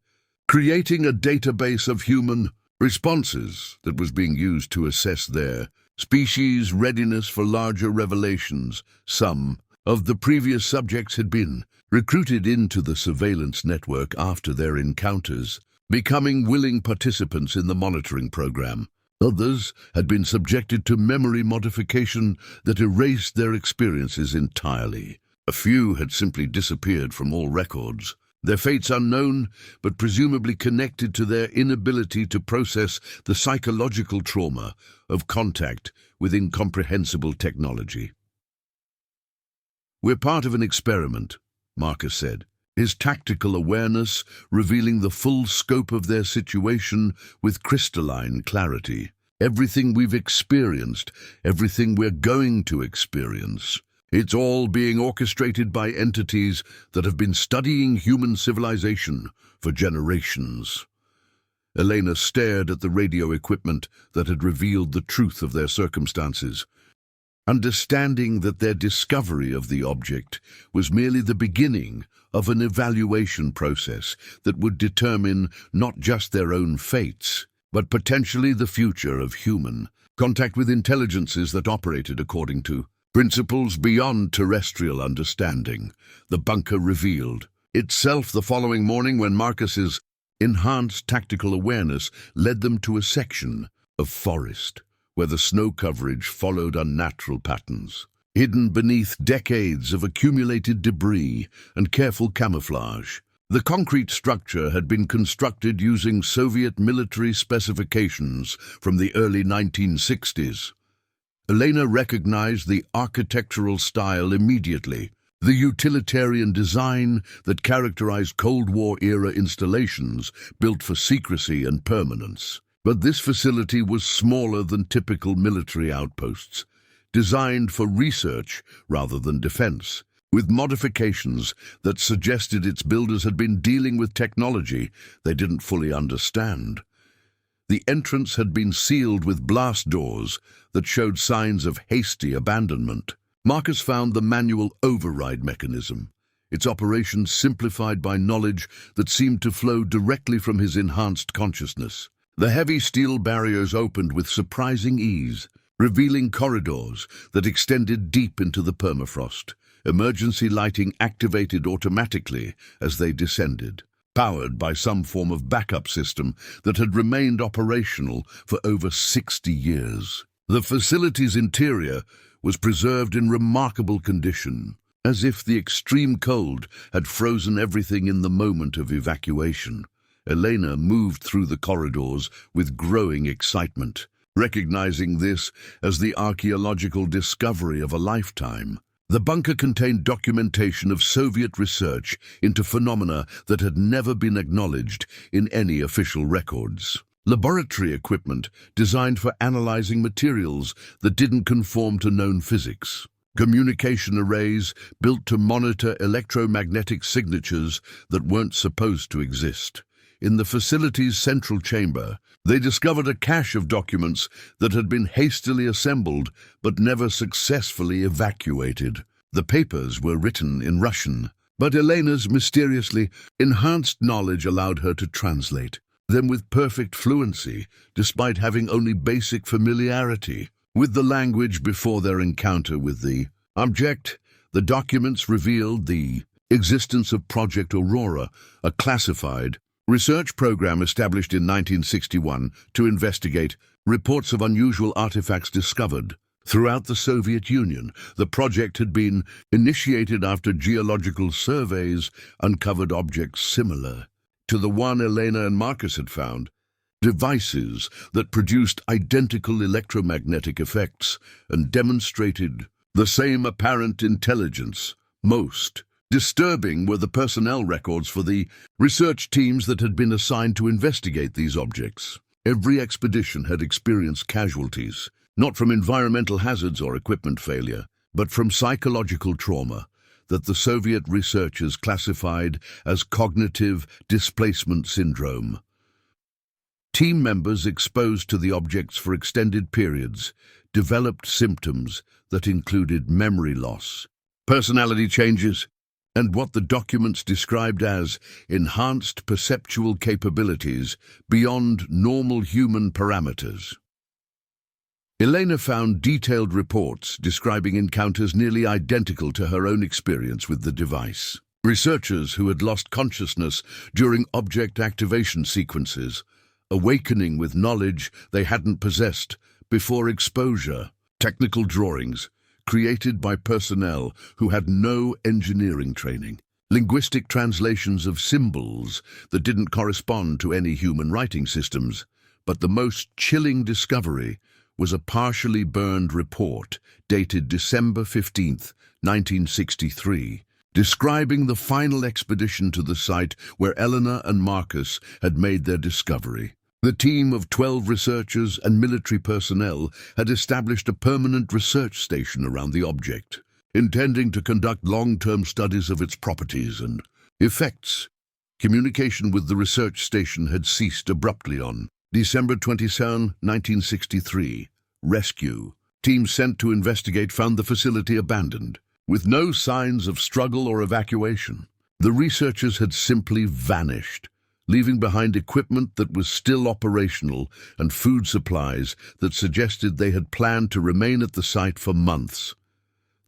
creating a database of human responses that was being used to assess their species' readiness for larger revelations. Some of the previous subjects had been recruited into the surveillance network after their encounters, becoming willing participants in the monitoring program. Others had been subjected to memory modification that erased their experiences entirely. A few had simply disappeared from all records, their fates unknown, but presumably connected to their inability to process the psychological trauma of contact with incomprehensible technology. "We're part of an experiment," Marcus said, his tactical awareness revealing the full scope of their situation with crystalline clarity. "Everything we've experienced, everything we're going to experience, it's all being orchestrated by entities that have been studying human civilization for generations." Elena stared at the radio equipment that had revealed the truth of their circumstances, understanding that their discovery of the object was merely the beginning of an evaluation process that would determine not just their own fates, but potentially the future of human contact with intelligences that operated according to principles beyond terrestrial understanding, the bunker revealed itself the following morning when Marcus's enhanced tactical awareness led them to a section of forest where the snow coverage followed unnatural patterns, hidden beneath decades of accumulated debris and careful camouflage. The concrete structure had been constructed using Soviet military specifications from the early 1960s. Elena recognized the architectural style immediately, the utilitarian design that characterized Cold War-era installations built for secrecy and permanence. But this facility was smaller than typical military outposts, designed for research rather than defense, with modifications that suggested its builders had been dealing with technology they didn't fully understand. The entrance had been sealed with blast doors that showed signs of hasty abandonment. Marcus found the manual override mechanism, its operation simplified by knowledge that seemed to flow directly from his enhanced consciousness. The heavy steel barriers opened with surprising ease, revealing corridors that extended deep into the permafrost. Emergency lighting activated automatically as they descended, powered by some form of backup system that had remained operational for over 60 years. The facility's interior was preserved in remarkable condition, as if the extreme cold had frozen everything in the moment of evacuation. Elena moved through the corridors with growing excitement, recognizing this as the archaeological discovery of a lifetime. The bunker contained documentation of Soviet research into phenomena that had never been acknowledged in any official records. Laboratory equipment designed for analyzing materials that didn't conform to known physics. Communication arrays built to monitor electromagnetic signatures that weren't supposed to exist. In the facility's central chamber, they discovered a cache of documents that had been hastily assembled but never successfully evacuated. The papers were written in Russian, but Elena's mysteriously enhanced knowledge allowed her to translate them with perfect fluency, despite having only basic familiarity with the language before their encounter with the object. The documents revealed the existence of Project Aurora, a classified research program established in 1961 to investigate reports of unusual artifacts discovered throughout the Soviet Union. The project had been initiated after geological surveys uncovered objects similar to the one Elena and Marcus had found, devices that produced identical electromagnetic effects and demonstrated the same apparent intelligence. Most disturbing were the personnel records for the research teams that had been assigned to investigate these objects. Every expedition had experienced casualties, not from environmental hazards or equipment failure, but from psychological trauma that the Soviet researchers classified as cognitive displacement syndrome. Team members exposed to the objects for extended periods developed symptoms that included memory loss, personality changes, and what the documents described as enhanced perceptual capabilities beyond normal human parameters. Elena found detailed reports describing encounters nearly identical to her own experience with the device. Researchers who had lost consciousness during object activation sequences, awakening with knowledge they hadn't possessed before exposure. Technical drawings created by personnel who had no engineering training. Linguistic translations of symbols that didn't correspond to any human writing systems. But the most chilling discovery was a partially burned report dated December 15, 1963, describing the final expedition to the site where Elena and Marcus had made their discovery. The team of 12 researchers and military personnel had established a permanent research station around the object, intending to conduct long-term studies of its properties and effects. Communication with the research station had ceased abruptly on December 27, 1963. Rescue teams sent to investigate found the facility abandoned, with no signs of struggle or evacuation. The researchers had simply vanished, leaving behind equipment that was still operational and food supplies that suggested they had planned to remain at the site for months.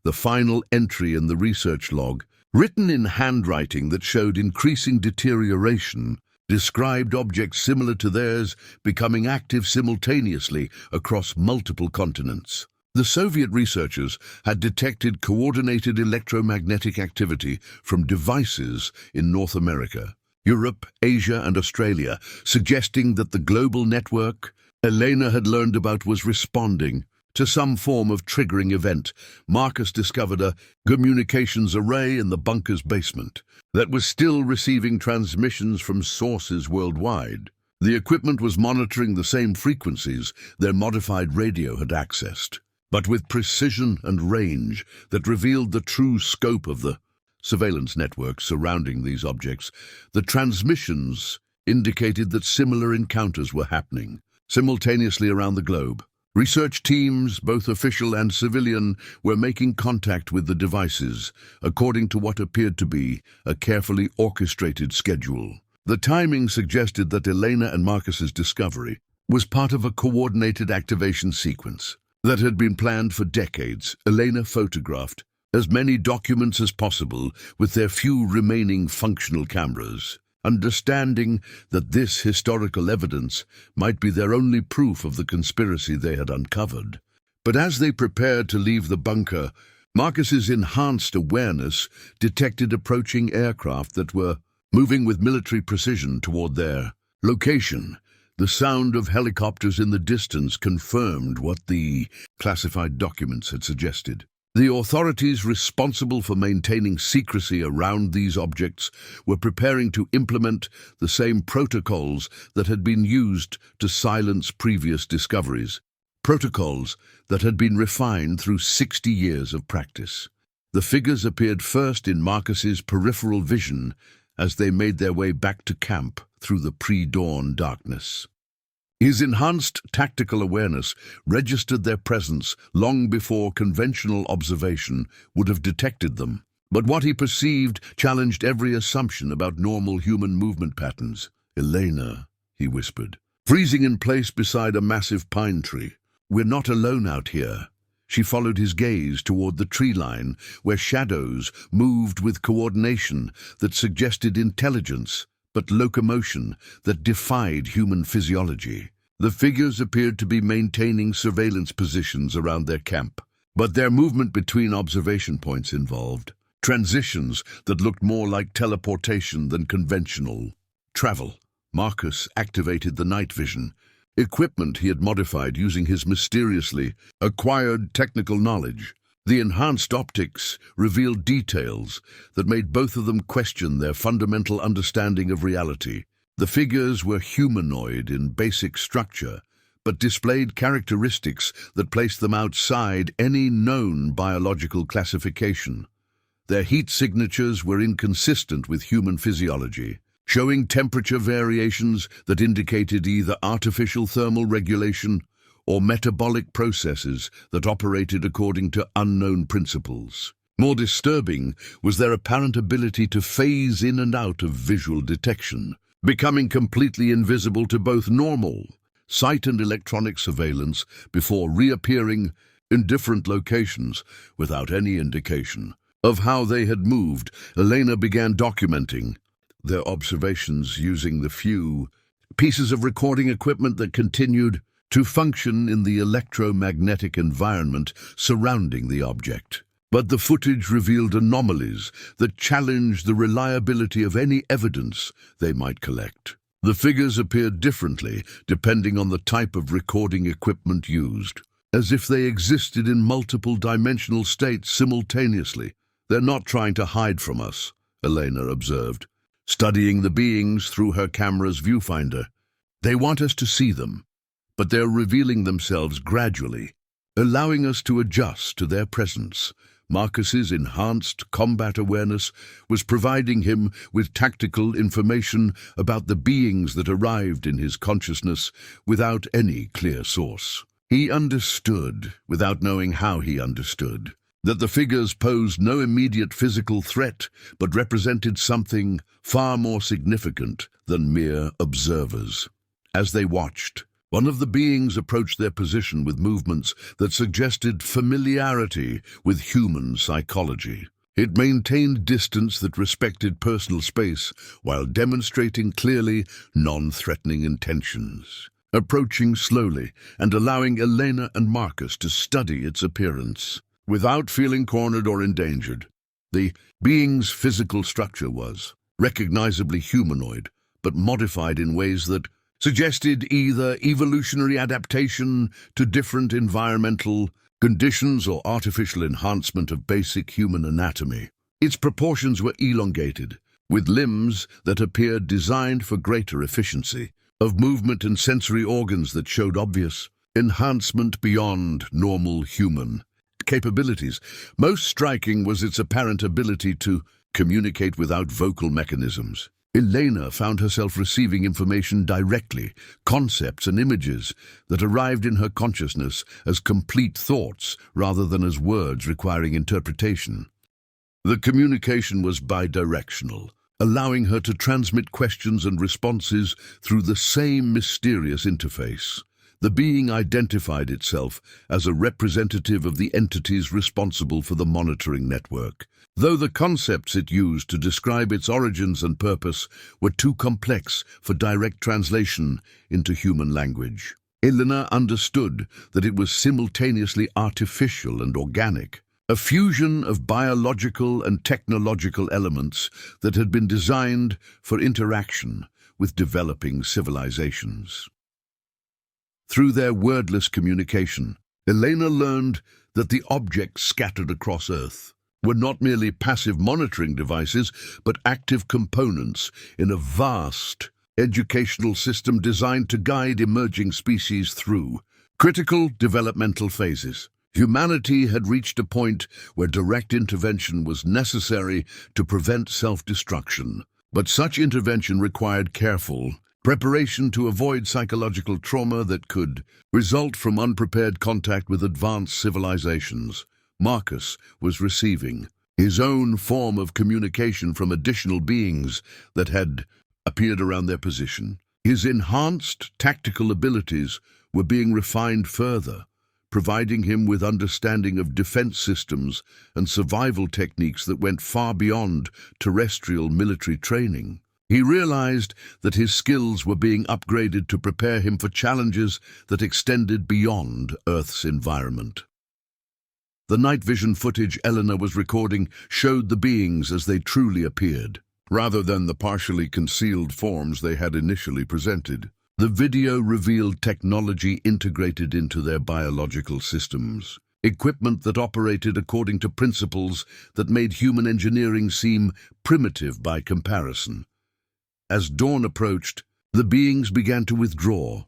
The final entry in the research log, written in handwriting that showed increasing deterioration, described objects similar to theirs becoming active simultaneously across multiple continents. The Soviet researchers had detected coordinated electromagnetic activity from devices in North America, Europe, Asia, and Australia, suggesting that the global network Elena had learned about was responding to some form of triggering event. Marcus discovered a communications array in the bunker's basement that was still receiving transmissions from sources worldwide. The equipment was monitoring the same frequencies their modified radio had accessed, but with precision and range that revealed the true scope of the surveillance network surrounding these objects. The transmissions indicated that similar encounters were happening simultaneously around the globe. Research teams, both official and civilian, were making contact with the devices, according to what appeared to be a carefully orchestrated schedule. The timing suggested that Elena and Marcus's discovery was part of a coordinated activation sequence that had been planned for decades. Elena photographed as many documents as possible with their few remaining functional cameras, understanding that this historical evidence might be their only proof of the conspiracy they had uncovered. But as they prepared to leave the bunker, Marcus's enhanced awareness detected approaching aircraft that were moving with military precision toward their location. The sound of helicopters in the distance confirmed what the classified documents had suggested. The authorities responsible for maintaining secrecy around these objects were preparing to implement the same protocols that had been used to silence previous discoveries, protocols that had been refined through 60 years of practice. The figures appeared first in Marcus's peripheral vision as they made their way back to camp through the pre-dawn darkness. His enhanced tactical awareness registered their presence long before conventional observation would have detected them. But what he perceived challenged every assumption about normal human movement patterns. "Elena," he whispered, freezing in place beside a massive pine tree. "We're not alone out here." She followed his gaze toward the tree line, where shadows moved with coordination that suggested intelligence, but locomotion that defied human physiology. The figures appeared to be maintaining surveillance positions around their camp, but their movement between observation points involved transitions that looked more like teleportation than conventional travel. Marcus activated the night vision, equipment he had modified using his mysteriously acquired technical knowledge. The enhanced optics revealed details that made both of them question their fundamental understanding of reality. The figures were humanoid in basic structure, but displayed characteristics that placed them outside any known biological classification. Their heat signatures were inconsistent with human physiology, showing temperature variations that indicated either artificial thermal regulation or metabolic processes that operated according to unknown principles. More disturbing was their apparent ability to phase in and out of visual detection, becoming completely invisible to both normal sight and electronic surveillance before reappearing in different locations without any indication of how they had moved. Elena began documenting their observations using the few pieces of recording equipment that continued to function in the electromagnetic environment surrounding the object. But the footage revealed anomalies that challenged the reliability of any evidence they might collect. The figures appeared differently depending on the type of recording equipment used, as if they existed in multiple dimensional states simultaneously. "They're not trying to hide from us," Elena observed, studying the beings through her camera's viewfinder. "They want us to see them, but they're revealing themselves gradually, allowing us to adjust to their presence." Marcus's enhanced combat awareness was providing him with tactical information about the beings that arrived in his consciousness without any clear source. He understood without knowing how he understood. that the figures posed no immediate physical threat, but represented something far more significant than mere observers. As they watched, one of the beings approached their position with movements that suggested familiarity with human psychology. It maintained distance that respected personal space while demonstrating clearly non-threatening intentions. Approaching slowly and allowing Elena and Marcus to study its appearance. Without feeling cornered or endangered, the being's physical structure was recognizably humanoid, but modified in ways that suggested either evolutionary adaptation to different environmental conditions or artificial enhancement of basic human anatomy. Its proportions were elongated, with limbs that appeared designed for greater efficiency, of movement and sensory organs that showed obvious enhancement beyond normal human capabilities. Most striking was its apparent ability to communicate without vocal mechanisms. Elena found herself receiving information directly, concepts and images that arrived in her consciousness as complete thoughts rather than as words requiring interpretation. The communication was bidirectional, allowing her to transmit questions and responses through the same mysterious interface. The being identified itself as a representative of the entities responsible for the monitoring network, though the concepts it used to describe its origins and purpose were too complex for direct translation into human language. Elena understood that it was simultaneously artificial and organic, a fusion of biological and technological elements that had been designed for interaction with developing civilizations. Through their wordless communication, Elena learned that the objects scattered across Earth were not merely passive monitoring devices, but active components in a vast educational system designed to guide emerging species through critical developmental phases. Humanity had reached a point where direct intervention was necessary to prevent self-destruction, but such intervention required careful preparation to avoid psychological trauma that could result from unprepared contact with advanced civilizations. Marcus was receiving his own form of communication from additional beings that had appeared around their position. His enhanced tactical abilities were being refined further, providing him with understanding of defense systems and survival techniques that went far beyond terrestrial military training. He realized that his skills were being upgraded to prepare him for challenges that extended beyond Earth's environment. The night vision footage Elena was recording showed the beings as they truly appeared, rather than the partially concealed forms they had initially presented. The video revealed technology integrated into their biological systems, equipment that operated according to principles that made human engineering seem primitive by comparison. As dawn approached, the beings began to withdraw,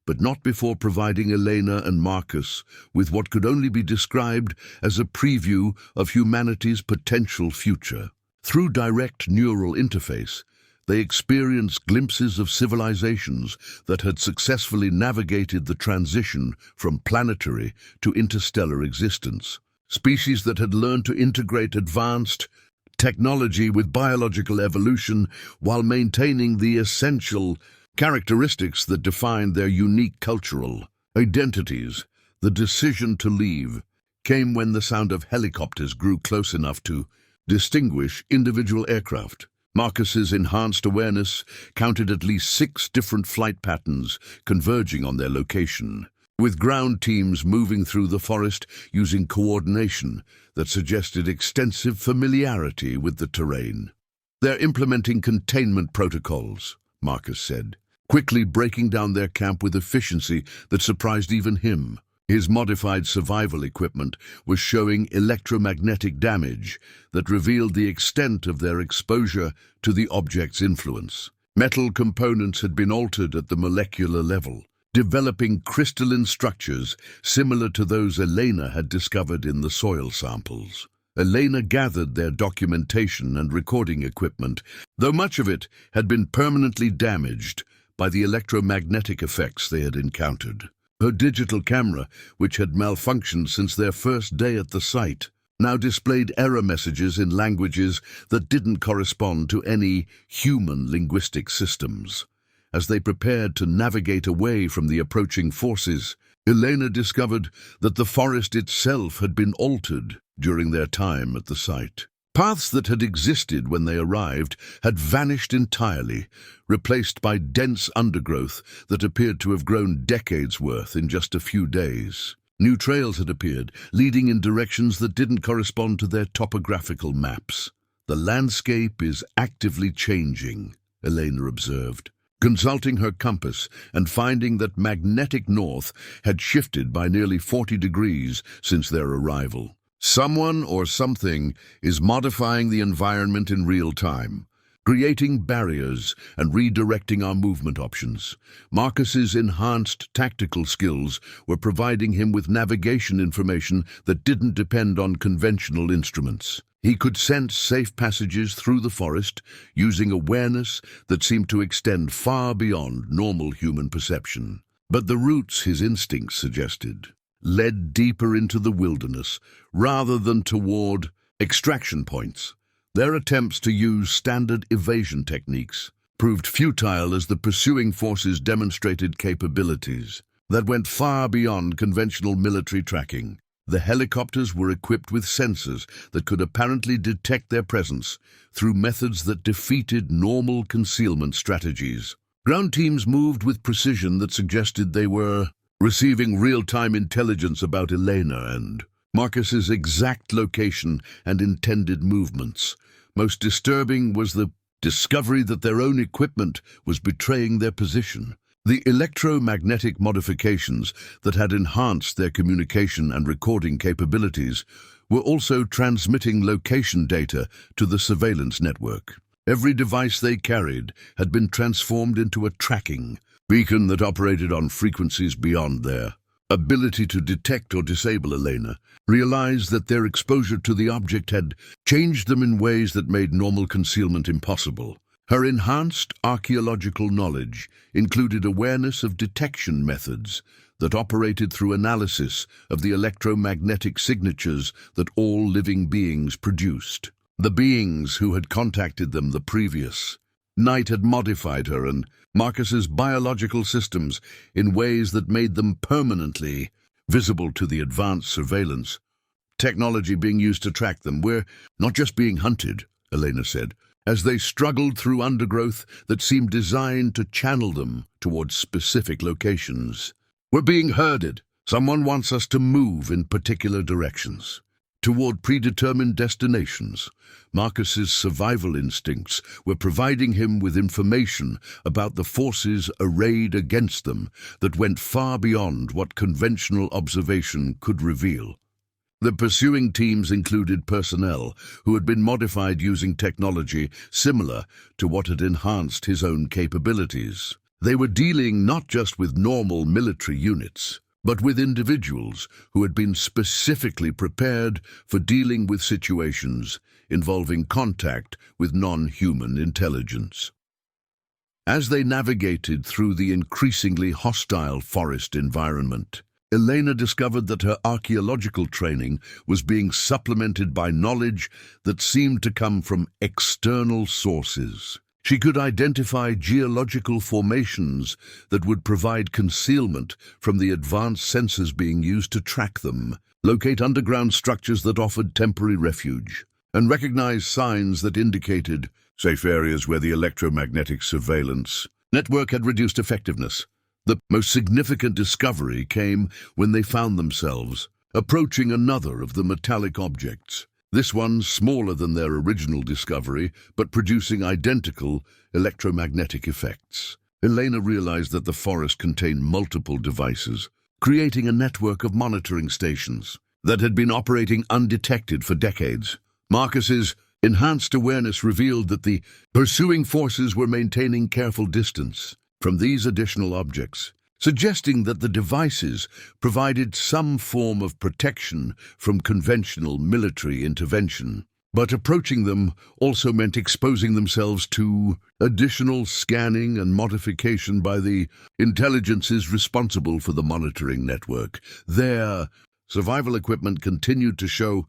but not before providing Elena and Marcus with what could only be described as a preview of humanity's potential future. Through direct neural interface, they experienced glimpses of civilizations that had successfully navigated the transition from planetary to interstellar existence, species that had learned to integrate advanced technology with biological evolution while maintaining the essential characteristics that defined their unique cultural identities. The decision to leave came when the sound of helicopters grew close enough to distinguish individual aircraft. Marcus's enhanced awareness counted at least 6 different flight patterns converging on their location, with ground teams moving through the forest using coordination that suggested extensive familiarity with the terrain. "They're implementing containment protocols," Marcus said, quickly breaking down their camp with efficiency that surprised even him. His modified survival equipment was showing electromagnetic damage that revealed the extent of their exposure to the object's influence. Metal components had been altered at the molecular level, developing crystalline structures similar to those Elena had discovered in the soil samples. Elena gathered their documentation and recording equipment, though much of it had been permanently damaged by the electromagnetic effects they had encountered. Her digital camera, which had malfunctioned since their first day at the site, now displayed error messages in languages that didn't correspond to any human linguistic systems. As they prepared to navigate away from the approaching forces, Elena discovered that the forest itself had been altered during their time at the site. Paths that had existed when they arrived had vanished entirely, replaced by dense undergrowth that appeared to have grown decades worth in just a few days. New trails had appeared, leading in directions that didn't correspond to their topographical maps. "The landscape is actively changing," Elena observed, consulting her compass and finding that magnetic north had shifted by nearly 40 degrees since their arrival. Someone or something is modifying the environment in real time, creating barriers and redirecting our movement options. Marcus's enhanced tactical skills were providing him with navigation information that didn't depend on conventional instruments. He could sense safe passages through the forest using awareness that seemed to extend far beyond normal human perception. But the routes his instincts suggested led deeper into the wilderness rather than toward extraction points. Their attempts to use standard evasion techniques proved futile as the pursuing forces demonstrated capabilities that went far beyond conventional military tracking. The helicopters were equipped with sensors that could apparently detect their presence through methods that defeated normal concealment strategies. Ground teams moved with precision that suggested they were receiving real-time intelligence about Elena and Marcus's exact location and intended movements. Most disturbing was the discovery that their own equipment was betraying their position. The electromagnetic modifications that had enhanced their communication and recording capabilities were also transmitting location data to the surveillance network. Every device they carried had been transformed into a tracking beacon that operated on frequencies beyond their ability to detect or disable. Elena realized that their exposure to the object had changed them in ways that made normal concealment impossible. Her enhanced archaeological knowledge included awareness of detection methods that operated through analysis of the electromagnetic signatures that all living beings produced. The beings who had contacted them the previous night had modified her and Marcus's biological systems in ways that made them permanently visible to the advanced surveillance technology being used to track them. "We're not just being hunted," Elena said, as they struggled through undergrowth that seemed designed to channel them towards specific locations. "We're being herded. Someone wants us to move in particular directions, toward predetermined destinations." Marcus's survival instincts were providing him with information about the forces arrayed against them that went far beyond what conventional observation could reveal. The pursuing teams included personnel who had been modified using technology similar to what had enhanced his own capabilities. They were dealing not just with normal military units, but with individuals who had been specifically prepared for dealing with situations involving contact with non-human intelligence. As they navigated through the increasingly hostile forest environment, Elena discovered that her archaeological training was being supplemented by knowledge that seemed to come from external sources. She could identify geological formations that would provide concealment from the advanced sensors being used to track them, locate underground structures that offered temporary refuge, and recognize signs that indicated safe areas where the electromagnetic surveillance network had reduced effectiveness. The most significant discovery came when they found themselves approaching another of the metallic objects, this one smaller than their original discovery, but producing identical electromagnetic effects. Elena realized that the forest contained multiple devices, creating a network of monitoring stations that had been operating undetected for decades. Marcus's enhanced awareness revealed that the pursuing forces were maintaining careful distance from these additional objects, suggesting that the devices provided some form of protection from conventional military intervention. But approaching them also meant exposing themselves to additional scanning and modification by the intelligences responsible for the monitoring network. Their survival equipment continued to show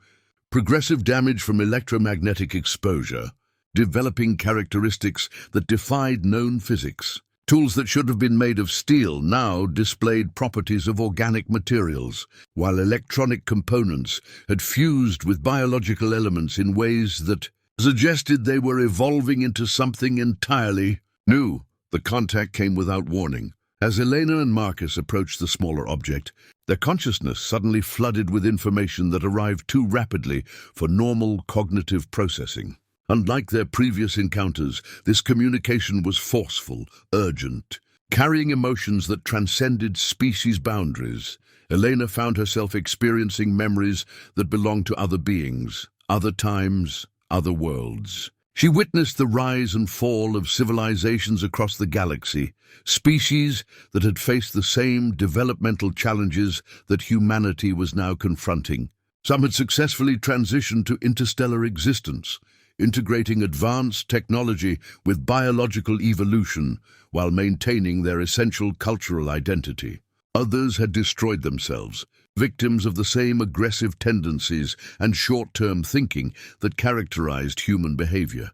progressive damage from electromagnetic exposure, developing characteristics that defied known physics. Tools that should have been made of steel now displayed properties of organic materials, while electronic components had fused with biological elements in ways that suggested they were evolving into something entirely new. The contact came without warning. As Elena and Marcus approached the smaller object, their consciousness suddenly flooded with information that arrived too rapidly for normal cognitive processing. Unlike their previous encounters, this communication was forceful, urgent, carrying emotions that transcended species boundaries. Elena found herself experiencing memories that belonged to other beings, other times, other worlds. She witnessed the rise and fall of civilizations across the galaxy, species that had faced the same developmental challenges that humanity was now confronting. Some had successfully transitioned to interstellar existence, integrating advanced technology with biological evolution while maintaining their essential cultural identity. Others had destroyed themselves, victims of the same aggressive tendencies and short-term thinking that characterized human behavior.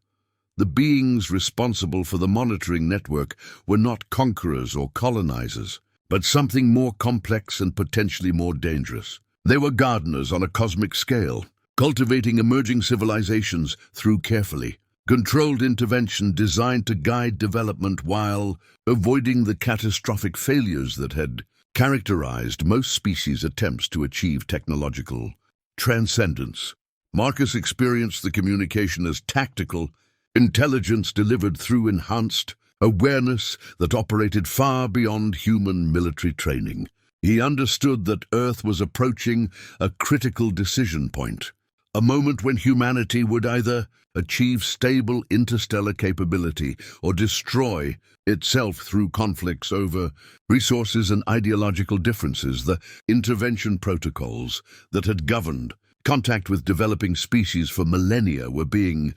The beings responsible for the monitoring network were not conquerors or colonizers, but something more complex and potentially more dangerous. They were gardeners on a cosmic scale, cultivating emerging civilizations through carefully controlled intervention designed to guide development while avoiding the catastrophic failures that had characterized most species' attempts to achieve technological transcendence. Marcus experienced the communication as tactical intelligence delivered through enhanced awareness that operated far beyond human military training. He understood that Earth was approaching a critical decision point, a moment when humanity would either achieve stable interstellar capability or destroy itself through conflicts over resources and ideological differences. The intervention protocols that had governed contact with developing species for millennia were being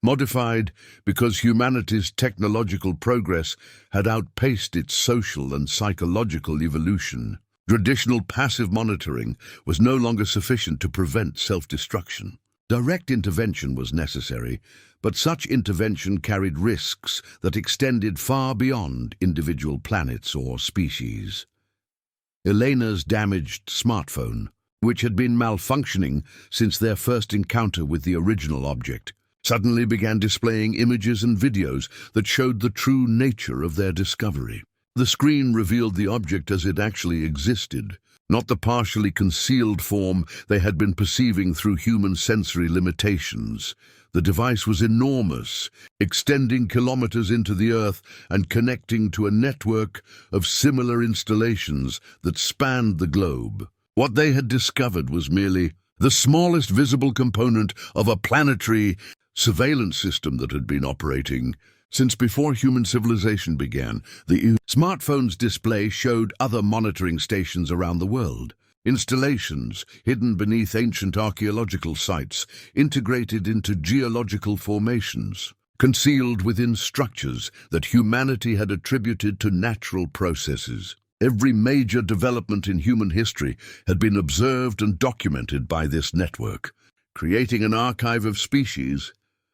modified because humanity's technological progress had outpaced its social and psychological evolution. Traditional passive monitoring was no longer sufficient to prevent self-destruction. Direct intervention was necessary, but such intervention carried risks that extended far beyond individual planets or species. Elena's damaged smartphone, which had been malfunctioning since their first encounter with the original object, suddenly began displaying images and videos that showed the true nature of their discovery. The screen revealed the object as it actually existed, not the partially concealed form they had been perceiving through human sensory limitations. The device was enormous, extending kilometers into the Earth and connecting to a network of similar installations that spanned the globe. What they had discovered was merely the smallest visible component of a planetary surveillance system that had been operating since before human civilization began. The smartphone's display showed other monitoring stations around the world, installations hidden beneath ancient archaeological sites, integrated into geological formations, concealed within structures that humanity had attributed to natural processes. Every major development in human history had been observed and documented by this network, creating an archive of species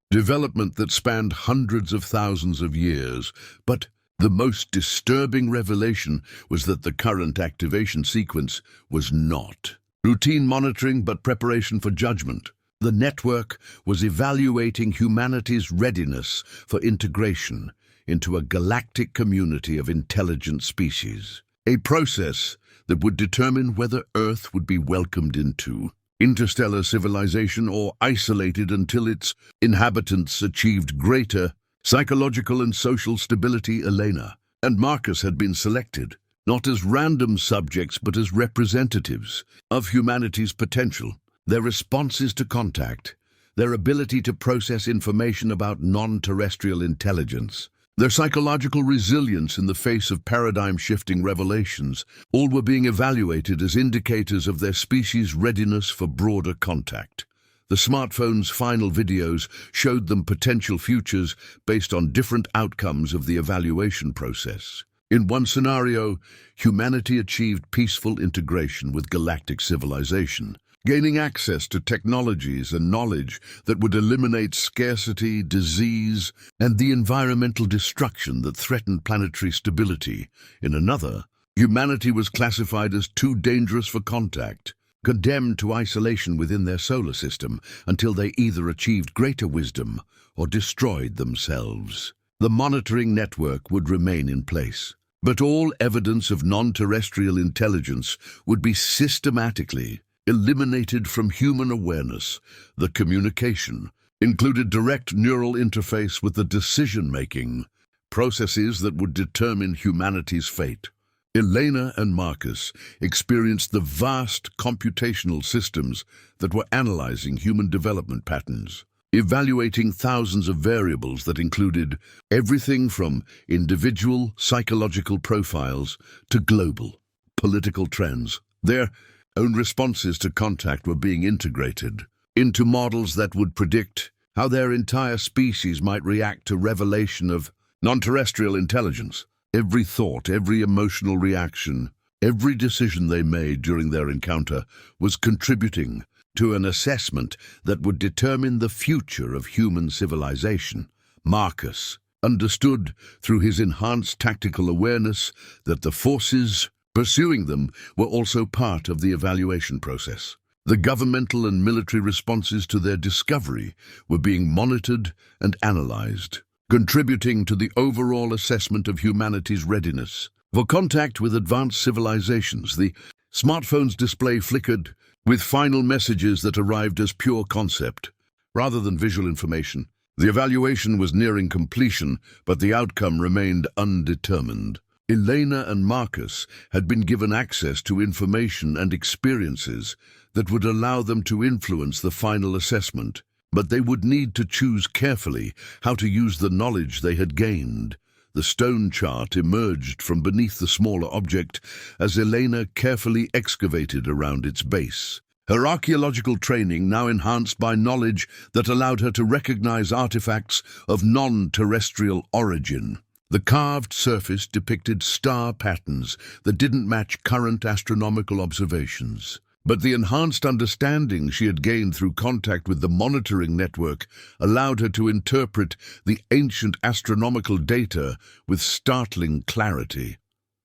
development that spanned hundreds of thousands of years. But the most disturbing revelation was that the current activation sequence was not routine monitoring but preparation for judgment. The network was evaluating humanity's readiness for integration into a galactic community of intelligent species, a process that would determine whether Earth would be welcomed into interstellar civilization or isolated until its inhabitants achieved greater psychological and social stability. Elena and Marcus had been selected, not as random subjects but as representatives of humanity's potential. Their responses to contact, their ability to process information about non-terrestrial intelligence, their psychological resilience in the face of paradigm-shifting revelations, all were being evaluated as indicators of their species' readiness for broader contact. The smartphone's final videos showed them potential futures based on different outcomes of the evaluation process. In one scenario, humanity achieved peaceful integration with galactic civilization, gaining access to technologies and knowledge that would eliminate scarcity, disease, and the environmental destruction that threatened planetary stability. In another, humanity was classified as too dangerous for contact, condemned to isolation within their solar system until they either achieved greater wisdom or destroyed themselves. The monitoring network would remain in place, but all evidence of non-terrestrial intelligence would be systematically eliminated from human awareness. The communication included direct neural interface with the decision-making processes that would determine humanity's fate. Elena and Marcus experienced the vast computational systems that were analyzing human development patterns, evaluating thousands of variables that included everything from individual psychological profiles to global political trends. Their own responses to contact were being integrated into models that would predict how their entire species might react to revelation of non-terrestrial intelligence. Every thought, every emotional reaction, every decision they made during their encounter was contributing to an assessment that would determine the future of human civilization. Marcus understood through his enhanced tactical awareness that the forces pursuing them were also part of the evaluation process. The governmental and military responses to their discovery were being monitored and analyzed, contributing to the overall assessment of humanity's readiness for contact with advanced civilizations. The smartphone's display flickered with final messages that arrived as pure concept, rather than visual information. The evaluation was nearing completion, but the outcome remained undetermined. Elena and Marcus had been given access to information and experiences that would allow them to influence the final assessment, but they would need to choose carefully how to use the knowledge they had gained. The stone chart emerged from beneath the smaller object as Elena carefully excavated around its base. Her archaeological training now enhanced by knowledge that allowed her to recognize artifacts of non-terrestrial origin. The carved surface depicted star patterns that didn't match current astronomical observations. But the enhanced understanding she had gained through contact with the monitoring network allowed her to interpret the ancient astronomical data with startling clarity.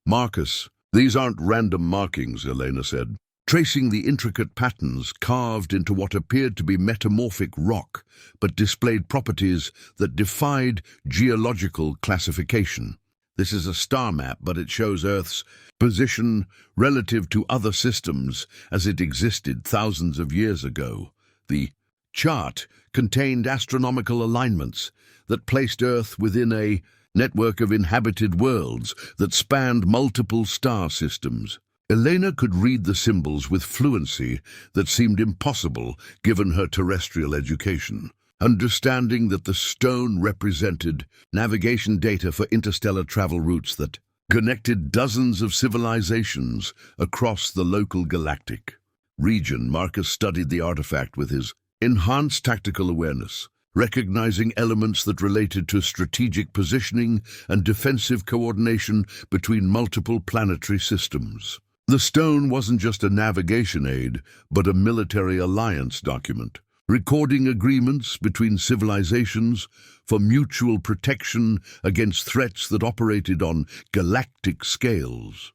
"Marcus, these aren't random markings," Elena said, tracing the intricate patterns carved into what appeared to be metamorphic rock, but displayed properties that defied geological classification. "This is a star map, but it shows Earth's position relative to other systems as it existed thousands of years ago." The chart contained astronomical alignments that placed Earth within a network of inhabited worlds that spanned multiple star systems. Elena could read the symbols with fluency that seemed impossible given her terrestrial education. Understanding that the stone represented navigation data for interstellar travel routes that connected dozens of civilizations across the local galactic region, Marcus studied the artifact with his enhanced tactical awareness, recognizing elements that related to strategic positioning and defensive coordination between multiple planetary systems. The stone wasn't just a navigation aid, but a military alliance document, recording agreements between civilizations for mutual protection against threats that operated on galactic scales.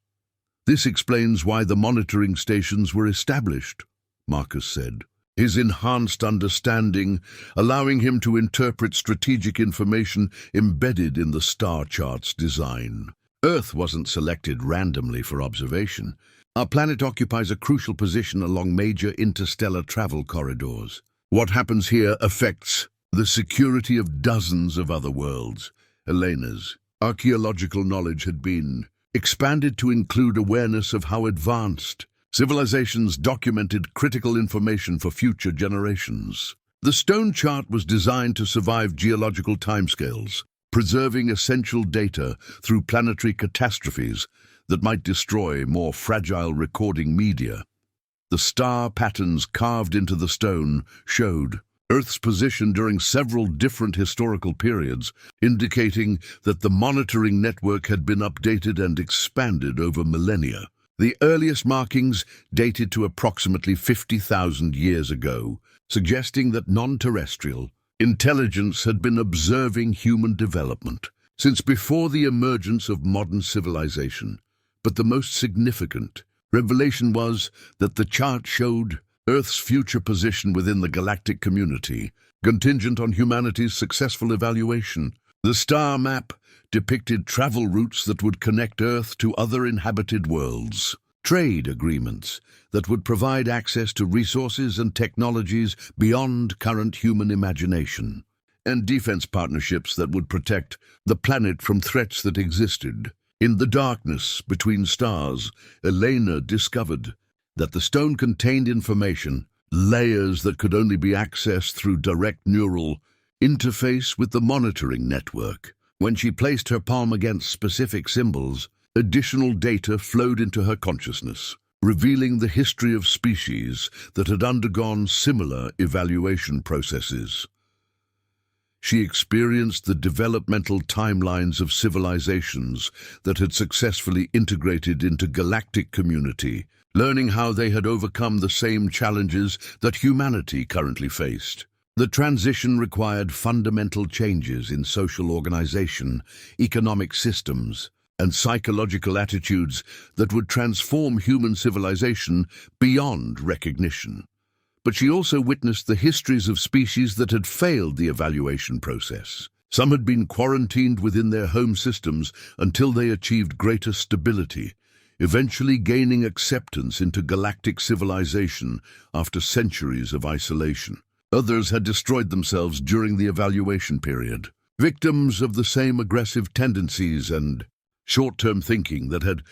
"This explains why the monitoring stations were established," Marcus said, his enhanced understanding allowing him to interpret strategic information embedded in the star chart's design. Earth wasn't selected randomly for observation. Our planet occupies a crucial position along major interstellar travel corridors. What happens here affects the security of dozens of other worlds. Elena's archaeological knowledge had been expanded to include awareness of how advanced civilizations documented critical information for future generations. The stone chart was designed to survive geological timescales, preserving essential data through planetary catastrophes that might destroy more fragile recording media. The star patterns carved into the stone showed Earth's position during several different historical periods, indicating that the monitoring network had been updated and expanded over millennia. The earliest markings dated to approximately 50,000 years ago, suggesting that non-terrestrial intelligence had been observing human development since before the emergence of modern civilization. But the most significant revelation was that the chart showed Earth's future position within the galactic community, contingent on humanity's successful evaluation. The star map depicted travel routes that would connect Earth to other inhabited worlds, trade agreements that would provide access to resources and technologies beyond current human imagination, and defense partnerships that would protect the planet from threats that existed. In the darkness between stars, Elena discovered that the stone contained information, layers that could only be accessed through direct neural interface with the monitoring network. When she placed her palm against specific symbols, additional data flowed into her consciousness, revealing the history of species that had undergone similar evaluation processes. She experienced the developmental timelines of civilizations that had successfully integrated into galactic community, learning how they had overcome the same challenges that humanity currently faced. The transition required fundamental changes in social organization, economic systems, and psychological attitudes that would transform human civilization beyond recognition. But she also witnessed the histories of species that had failed the evaluation process. Some had been quarantined within their home systems until they achieved greater stability, eventually gaining acceptance into galactic civilization after centuries of isolation. Others had destroyed themselves during the evaluation period, victims of the same aggressive tendencies and short-term thinking that had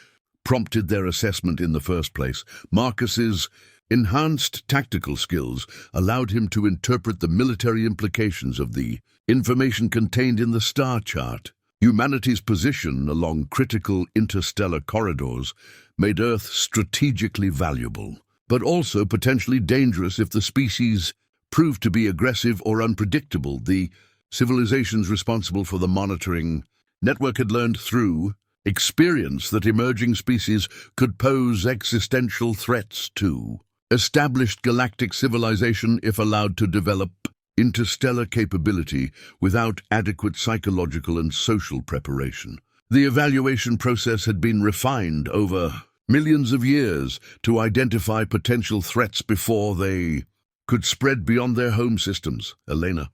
prompted their assessment in the first place. Marcus's enhanced tactical skills allowed him to interpret the military implications of the information contained in the star chart. Humanity's position along critical interstellar corridors made Earth strategically valuable, but also potentially dangerous if the species proved to be aggressive or unpredictable. The civilizations responsible for the monitoring network had learned through experience that emerging species could pose existential threats to established galactic civilization if allowed to develop interstellar capability without adequate psychological and social preparation. The evaluation process had been refined over millions of years to identify potential threats before they could spread beyond their home systems. Elena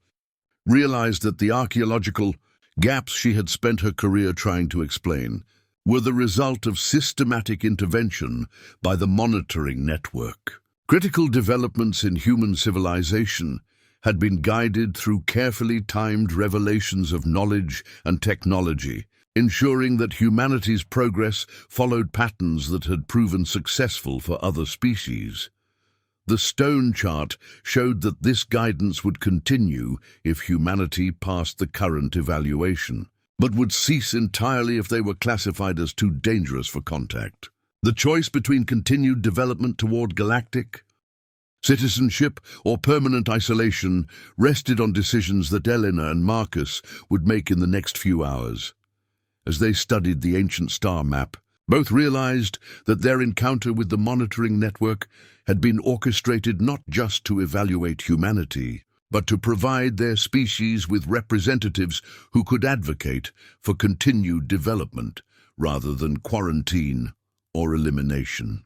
realized that the archaeological gaps she had spent her career trying to explain were the result of systematic intervention by the monitoring network. Critical developments in human civilization had been guided through carefully timed revelations of knowledge and technology, ensuring that humanity's progress followed patterns that had proven successful for other species. The stone chart showed that this guidance would continue if humanity passed the current evaluation, but would cease entirely if they were classified as too dangerous for contact. The choice between continued development toward galactic citizenship or permanent isolation rested on decisions that Elena and Marcus would make in the next few hours. As they studied the ancient star map, both realized that their encounter with the monitoring network had been orchestrated not just to evaluate humanity, but to provide their species with representatives who could advocate for continued development rather than quarantine or elimination.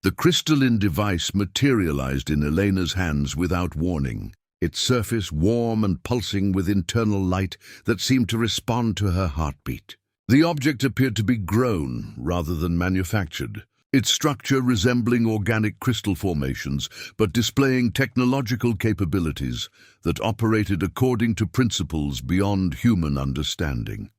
The crystalline device materialized in Elena's hands without warning, its surface warm and pulsing with internal light that seemed to respond to her heartbeat. The object appeared to be grown rather than manufactured, its structure resembling organic crystal formations, but displaying technological capabilities that operated according to principles beyond human understanding.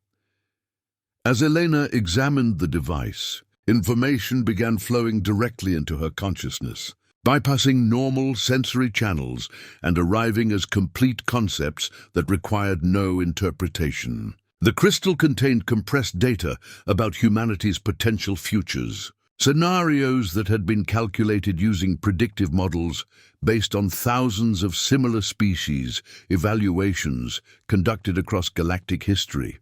As Elena examined the device, information began flowing directly into her consciousness, bypassing normal sensory channels and arriving as complete concepts that required no interpretation. The crystal contained compressed data about humanity's potential futures, scenarios that had been calculated using predictive models based on thousands of similar species evaluations conducted across galactic history.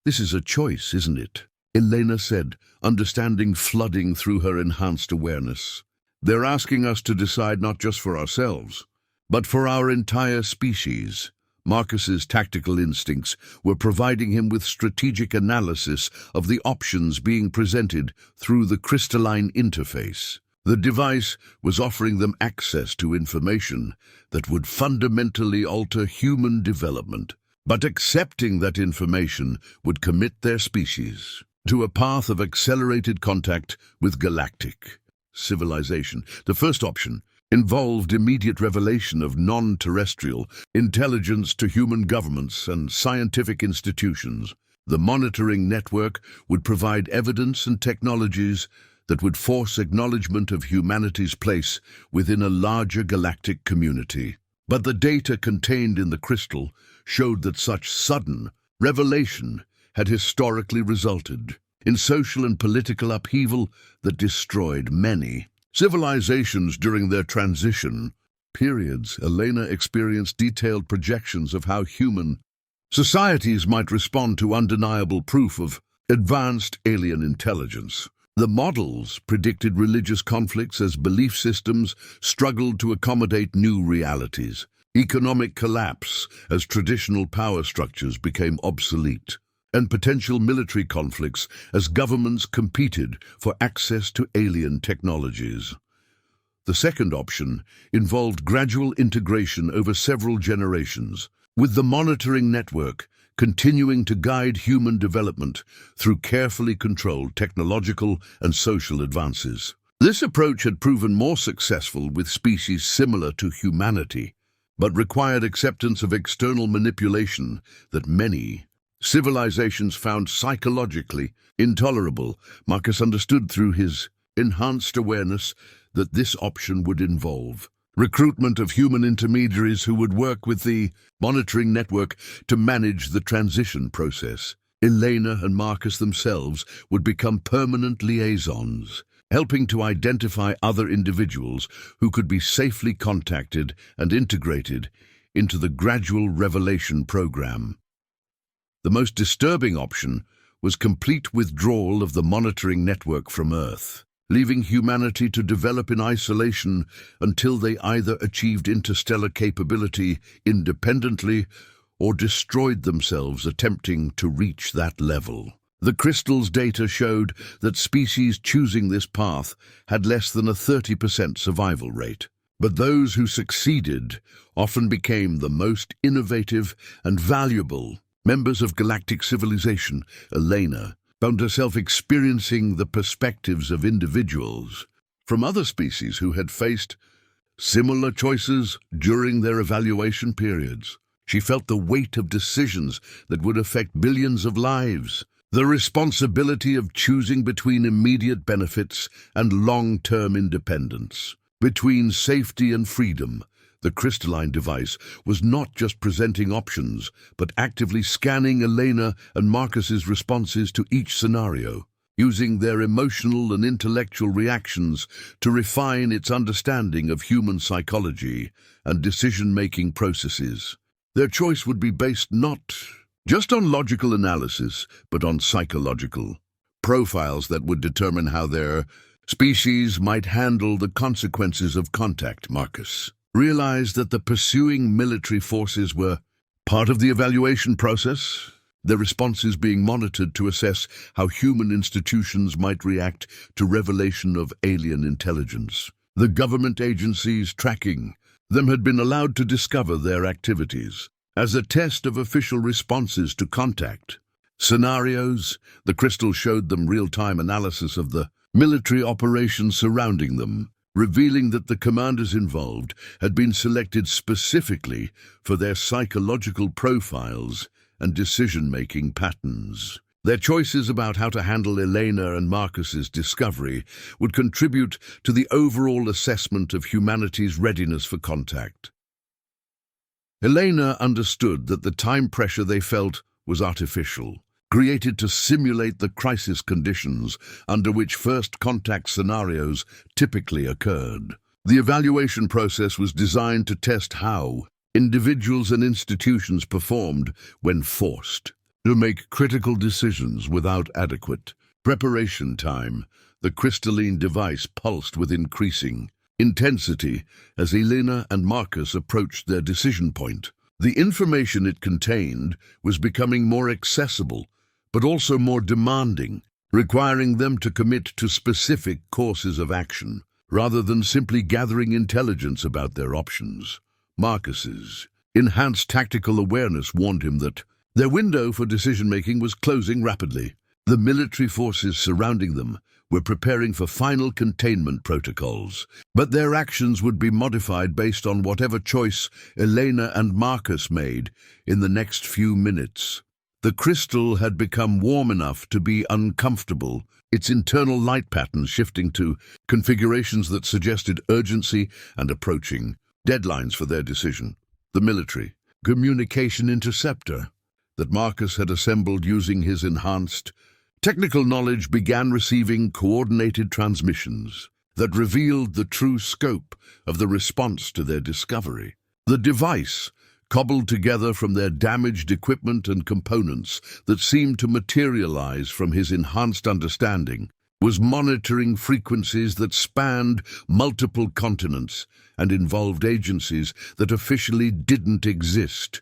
This is a choice, isn't it? Elena said, understanding flooding through her enhanced awareness. They're asking us to decide not just for ourselves, but for our entire species. Marcus's tactical instincts were providing him with strategic analysis of the options being presented through the crystalline interface. The device was offering them access to information that would fundamentally alter human development, but accepting that information would commit their species to a path of accelerated contact with galactic civilization. The first option involved immediate revelation of non-terrestrial intelligence to human governments and scientific institutions. The monitoring network would provide evidence and technologies that would force acknowledgement of humanity's place within a larger galactic community. But the data contained in the crystal showed that such sudden revelation had historically resulted in social and political upheaval that destroyed many civilizations during their transition periods. Elena experienced detailed projections of how human societies might respond to undeniable proof of advanced alien intelligence. The models predicted religious conflicts as belief systems struggled to accommodate new realities, economic collapse as traditional power structures became obsolete, and potential military conflicts as governments competed for access to alien technologies. The second option involved gradual integration over several generations, with the monitoring network continuing to guide human development through carefully controlled technological and social advances. This approach had proven more successful with species similar to humanity, but required acceptance of external manipulation that many civilizations found psychologically intolerable. Marcus understood through his enhanced awareness that this option would involve recruitment of human intermediaries who would work with the monitoring network to manage the transition process. Elena and Marcus themselves would become permanent liaisons, helping to identify other individuals who could be safely contacted and integrated into the gradual revelation program. The most disturbing option was complete withdrawal of the monitoring network from Earth, leaving humanity to develop in isolation until they either achieved interstellar capability independently or destroyed themselves attempting to reach that level. The crystal's data showed that species choosing this path had less than a 30% survival rate. But those who succeeded often became the most innovative and valuable members of galactic civilization. Elena found herself experiencing the perspectives of individuals from other species who had faced similar choices during their evaluation periods. She felt the weight of decisions that would affect billions of lives, the responsibility of choosing between immediate benefits and long-term independence, between safety and freedom. The crystalline device was not just presenting options, but actively scanning Elena and Marcus's responses to each scenario, using their emotional and intellectual reactions to refine its understanding of human psychology and decision-making processes. Their choice would be based not just on logical analysis, but on psychological profiles that would determine how their species might handle the consequences of contact. Marcus realized that the pursuing military forces were part of the evaluation process, their responses being monitored to assess how human institutions might react to revelation of alien intelligence. The government agencies tracking them had been allowed to discover their activities as a test of official responses to contact scenarios. The crystal showed them real-time analysis of the military operations surrounding them, revealing that the commanders involved had been selected specifically for their psychological profiles and decision-making patterns. Their choices about how to handle Elena and Marcus's discovery would contribute to the overall assessment of humanity's readiness for contact. Elena understood that the time pressure they felt was artificial, created to simulate the crisis conditions under which first contact scenarios typically occurred. The evaluation process was designed to test how individuals and institutions performed when forced to make critical decisions without adequate Preparation time. The crystalline device pulsed with increasing intensity as Elena and Marcus approached their decision point. The information it contained was becoming more accessible, but also more demanding, requiring them to commit to specific courses of action, rather than simply gathering intelligence about their options. Marcus's enhanced tactical awareness warned him that their window for decision-making was closing rapidly. The military forces surrounding them were preparing for final containment protocols, but their actions would be modified based on whatever choice Elena and Marcus made in the next few minutes. The crystal had become warm enough to be uncomfortable, its internal light patterns shifting to configurations that suggested urgency and approaching deadlines for their decision. The military communication interceptor that Marcus had assembled using his enhanced technical knowledge began receiving coordinated transmissions that revealed the true scope of the response to their discovery. The device, cobbled together from their damaged equipment and components that seemed to materialize from his enhanced understanding, was monitoring frequencies that spanned multiple continents and involved agencies that officially didn't exist.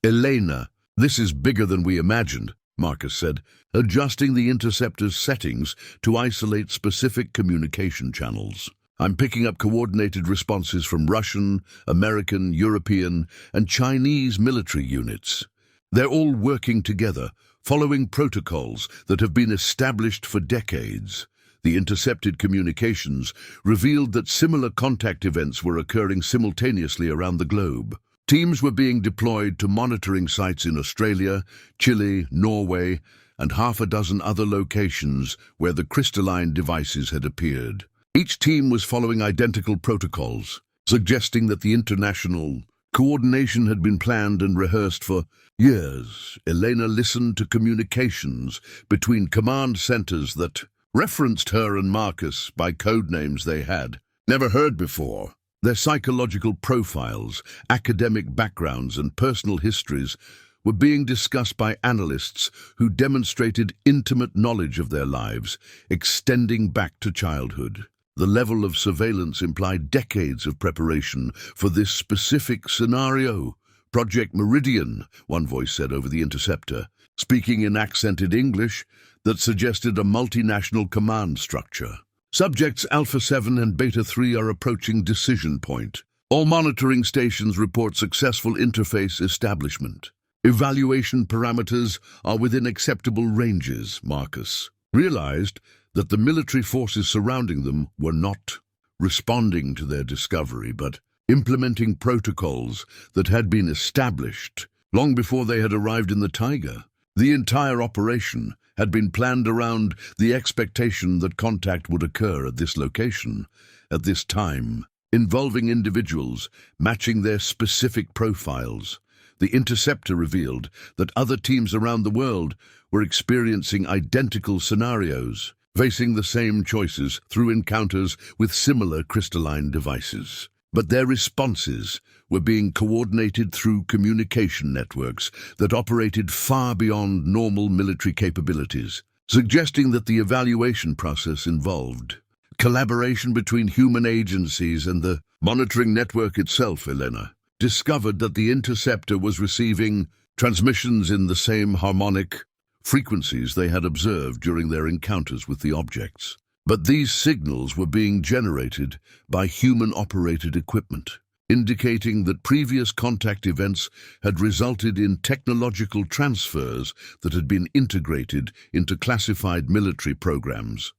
Elena, "This is bigger than we imagined," Marcus said, adjusting the interceptor's settings to isolate specific communication channels. "I'm picking up coordinated responses from Russian, American, European, and Chinese military units. They're all working together, following protocols that have been established for decades." The intercepted communications revealed that similar contact events were occurring simultaneously around the globe. Teams were being deployed to monitoring sites in Australia, Chile, Norway, and half a dozen other locations where the crystalline devices had appeared. Each team was following identical protocols, suggesting that the international coordination had been planned and rehearsed for years. Elena listened to communications between command centers that referenced her and Marcus by code names they had never heard before. Their psychological profiles, academic backgrounds, and personal histories were being discussed by analysts who demonstrated intimate knowledge of their lives, extending back to childhood. The level of surveillance implied decades of preparation for this specific scenario. "Project Meridian," one voice said over the interceptor, speaking in accented English that suggested a multinational command structure. "Subjects Alpha 7 and Beta 3 are approaching decision point. All monitoring stations report successful interface establishment. Evaluation parameters are within acceptable ranges." Marcus realized that the military forces surrounding them were not responding to their discovery, but implementing protocols that had been established long before they had arrived in the taiga. The entire operation had been planned around the expectation that contact would occur at this location, at this time, involving individuals matching their specific profiles. The interceptor revealed that other teams around the world were experiencing identical scenarios, facing the same choices through encounters with similar crystalline devices. But their responses were being coordinated through communication networks that operated far beyond normal military capabilities, suggesting that the evaluation process involved collaboration between human agencies and the monitoring network itself. Elena discovered that the interceptor was receiving transmissions in the same harmonic frequencies they had observed during their encounters with the objects. But these signals were being generated by human-operated equipment, indicating that previous contact events had resulted in technological transfers that had been integrated into classified military programs.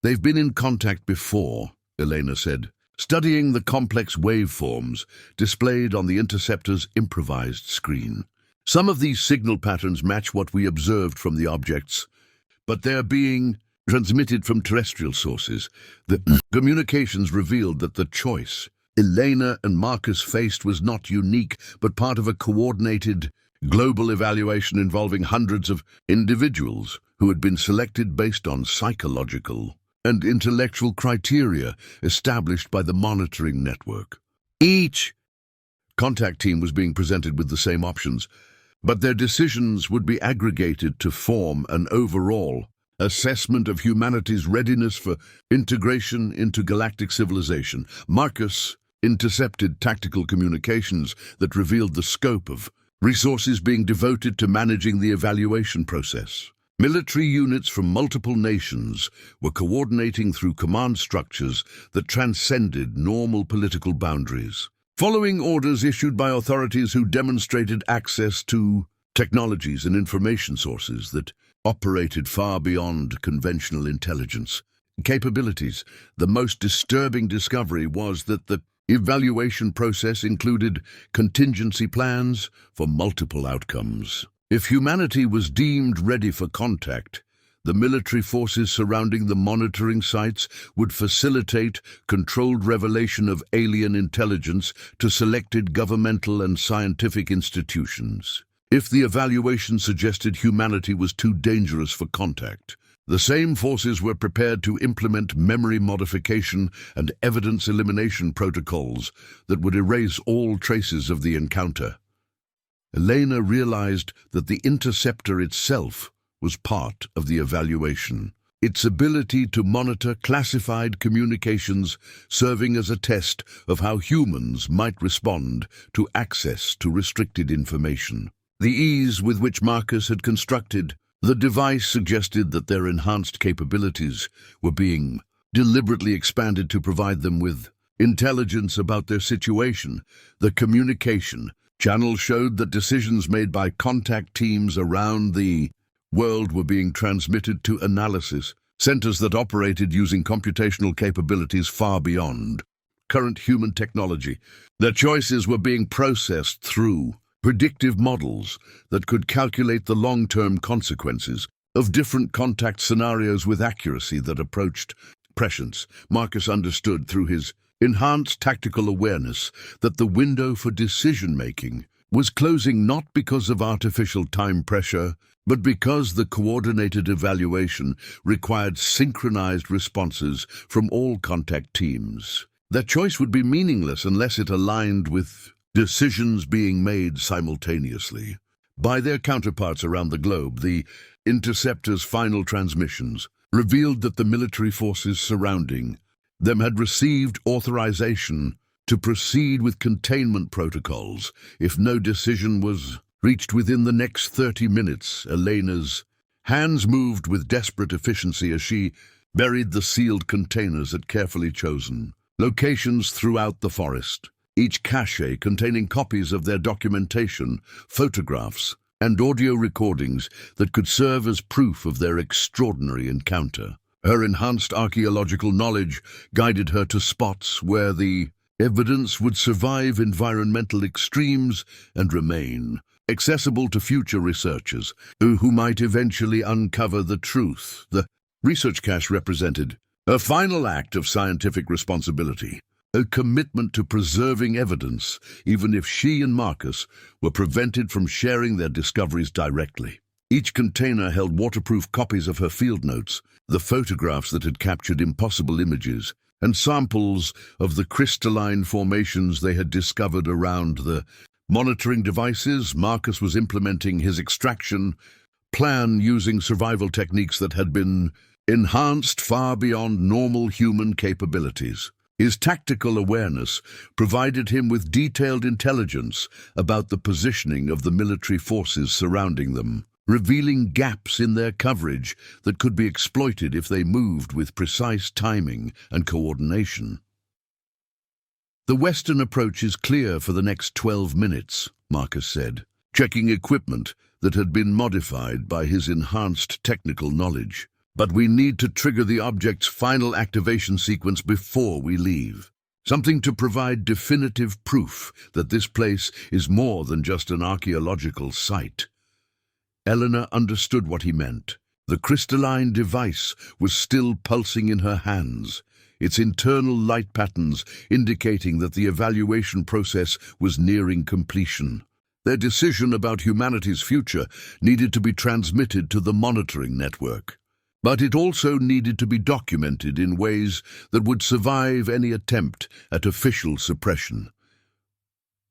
"They've been in contact before," Elena said, studying the complex waveforms displayed on the interceptor's improvised screen. "Some of these signal patterns match what we observed from the objects, but they're being transmitted from terrestrial sources." The communications revealed that the choice Elena and Marcus faced was not unique, but part of a coordinated global evaluation involving hundreds of individuals who had been selected based on psychological and intellectual criteria established by the monitoring network. Each contact team was being presented with the same options, but their decisions would be aggregated to form an overall assessment of humanity's readiness for integration into galactic civilization. Marcus intercepted tactical communications that revealed the scope of resources being devoted to managing the evaluation process. Military units from multiple nations were coordinating through command structures that transcended normal political boundaries, following orders issued by authorities who demonstrated access to technologies and information sources that operated far beyond conventional intelligence capabilities. The most disturbing discovery was that the evaluation process included contingency plans for multiple outcomes. If humanity was deemed ready for contact, the military forces surrounding the monitoring sites would facilitate controlled revelation of alien intelligence to selected governmental and scientific institutions. If the evaluation suggested humanity was too dangerous for contact, the same forces were prepared to implement memory modification and evidence elimination protocols that would erase all traces of the encounter. Elena realized that the interceptor itself was part of the evaluation, its ability to monitor classified communications serving as a test of how humans might respond to access to restricted information. The ease with which Marcus had constructed the device suggested that their enhanced capabilities were being deliberately expanded to provide them with intelligence about their situation. The communication channel showed that decisions made by contact teams around the world were being transmitted to analysis centers that operated using computational capabilities far beyond current human technology. Their choices were being processed through predictive models that could calculate the long-term consequences of different contact scenarios with accuracy that approached prescience. Marcus understood through his enhanced tactical awareness that the window for decision-making was closing not because of artificial time pressure, but because the coordinated evaluation required synchronized responses from all contact teams. Their choice would be meaningless unless it aligned with decisions being made simultaneously by their counterparts around the globe. The interceptor's final transmissions revealed that the military forces surrounding them had received authorization to proceed with containment protocols if no decision was reached within the next 30 minutes. Elena's hands moved with desperate efficiency as she buried the sealed containers at carefully chosen locations throughout the forest, each cache containing copies of their documentation, photographs, and audio recordings that could serve as proof of their extraordinary encounter. Her enhanced archaeological knowledge guided her to spots where the evidence would survive environmental extremes and remain accessible to future researchers who might eventually uncover the truth. The research cache represented a final act of scientific responsibility, a commitment to preserving evidence, even if she and Marcus were prevented from sharing their discoveries directly. Each container held waterproof copies of her field notes, the photographs that had captured impossible images, and samples of the crystalline formations they had discovered around the monitoring devices. Marcus was implementing his extraction plan using survival techniques that had been enhanced far beyond normal human capabilities. His tactical awareness provided him with detailed intelligence about the positioning of the military forces surrounding them, revealing gaps in their coverage that could be exploited if they moved with precise timing and coordination. "The Western approach is clear for the next 12 minutes, Marcus said, checking equipment that had been modified by his enhanced technical knowledge. But we need to trigger the object's final activation sequence before we leave. Something to provide definitive proof that this place is more than just an archaeological site." Eleanor understood what he meant. The crystalline device was still pulsing in her hands, its internal light patterns indicating that the evaluation process was nearing completion. Their decision about humanity's future needed to be transmitted to the monitoring network. But it also needed to be documented in ways that would survive any attempt at official suppression.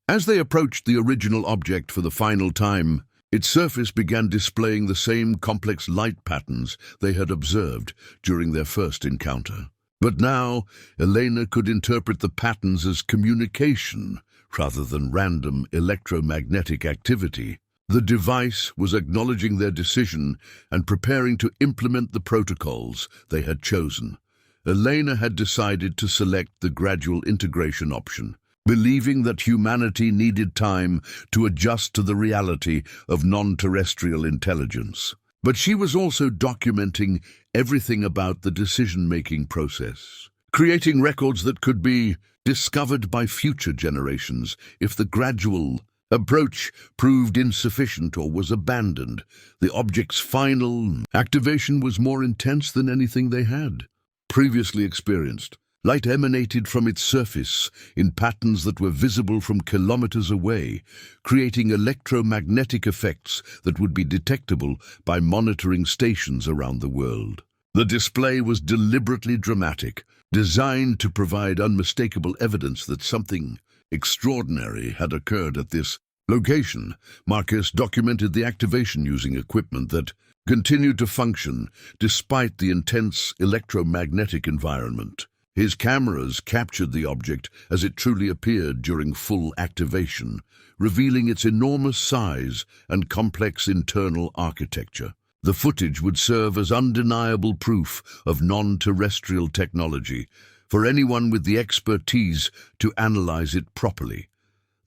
As they approached the original object for the final time, Its surface began displaying the same complex light patterns they had observed during their first encounter. But now, Elena could interpret the patterns as communication rather than random electromagnetic activity. The device was acknowledging their decision and preparing to implement the protocols they had chosen. Elena had decided to select the gradual integration option, believing that humanity needed time to adjust to the reality of non-terrestrial intelligence. But she was also documenting everything about the decision-making process, creating records that could be discovered by future generations if the gradual approach proved insufficient or was abandoned. The object's final activation was more intense than anything they had previously experienced. Light emanated from its surface in patterns that were visible from kilometers away, creating electromagnetic effects that would be detectable by monitoring stations around the world. The display was deliberately dramatic, designed to provide unmistakable evidence that something extraordinary had occurred at this location. Marcus documented the activation using equipment that continued to function despite the intense electromagnetic environment. His cameras captured the object as it truly appeared during full activation, revealing its enormous size and complex internal architecture. The footage would serve as undeniable proof of non-terrestrial technology for anyone with the expertise to analyze it properly.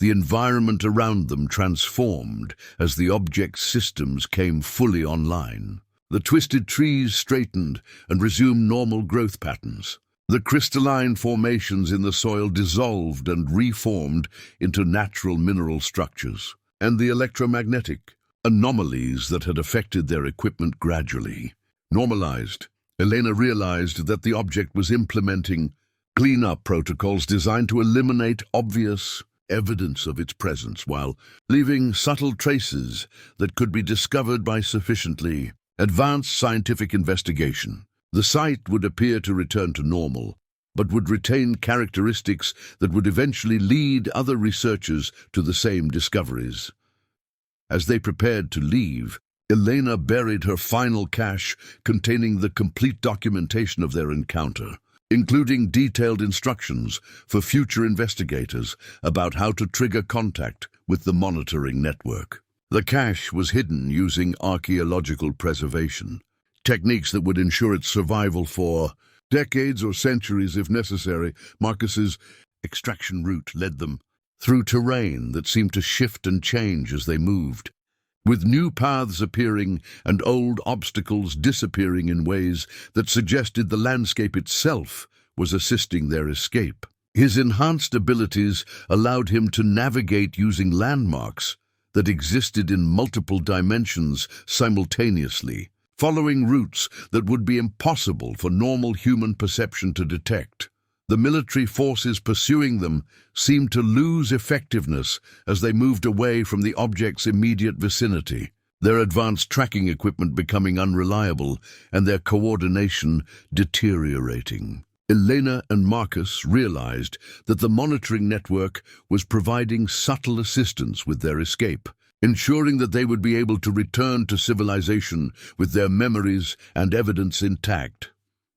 The environment around them transformed as the object's systems came fully online. The twisted trees straightened and resumed normal growth patterns. The crystalline formations in the soil dissolved and reformed into natural mineral structures, and the electromagnetic anomalies that had affected their equipment gradually normalized. Elena realized that the object was implementing cleanup protocols designed to eliminate obvious evidence of its presence while leaving subtle traces that could be discovered by sufficiently advanced scientific investigation. The site would appear to return to normal, but would retain characteristics that would eventually lead other researchers to the same discoveries. As they prepared to leave, Elena buried her final cache containing the complete documentation of their encounter, including detailed instructions for future investigators about how to trigger contact with the monitoring network. The cache was hidden using archaeological preservation, techniques that would ensure its survival for decades or centuries if necessary. Marcus's extraction route led them through terrain that seemed to shift and change as they moved, with new paths appearing and old obstacles disappearing in ways that suggested the landscape itself was assisting their escape. His enhanced abilities allowed him to navigate using landmarks that existed in multiple dimensions simultaneously, following routes that would be impossible for normal human perception to detect. The military forces pursuing them seemed to lose effectiveness as they moved away from the object's immediate vicinity, their advanced tracking equipment becoming unreliable and their coordination deteriorating. Elena and Marcus realized that the monitoring network was providing subtle assistance with their escape, ensuring that they would be able to return to civilization with their memories and evidence intact.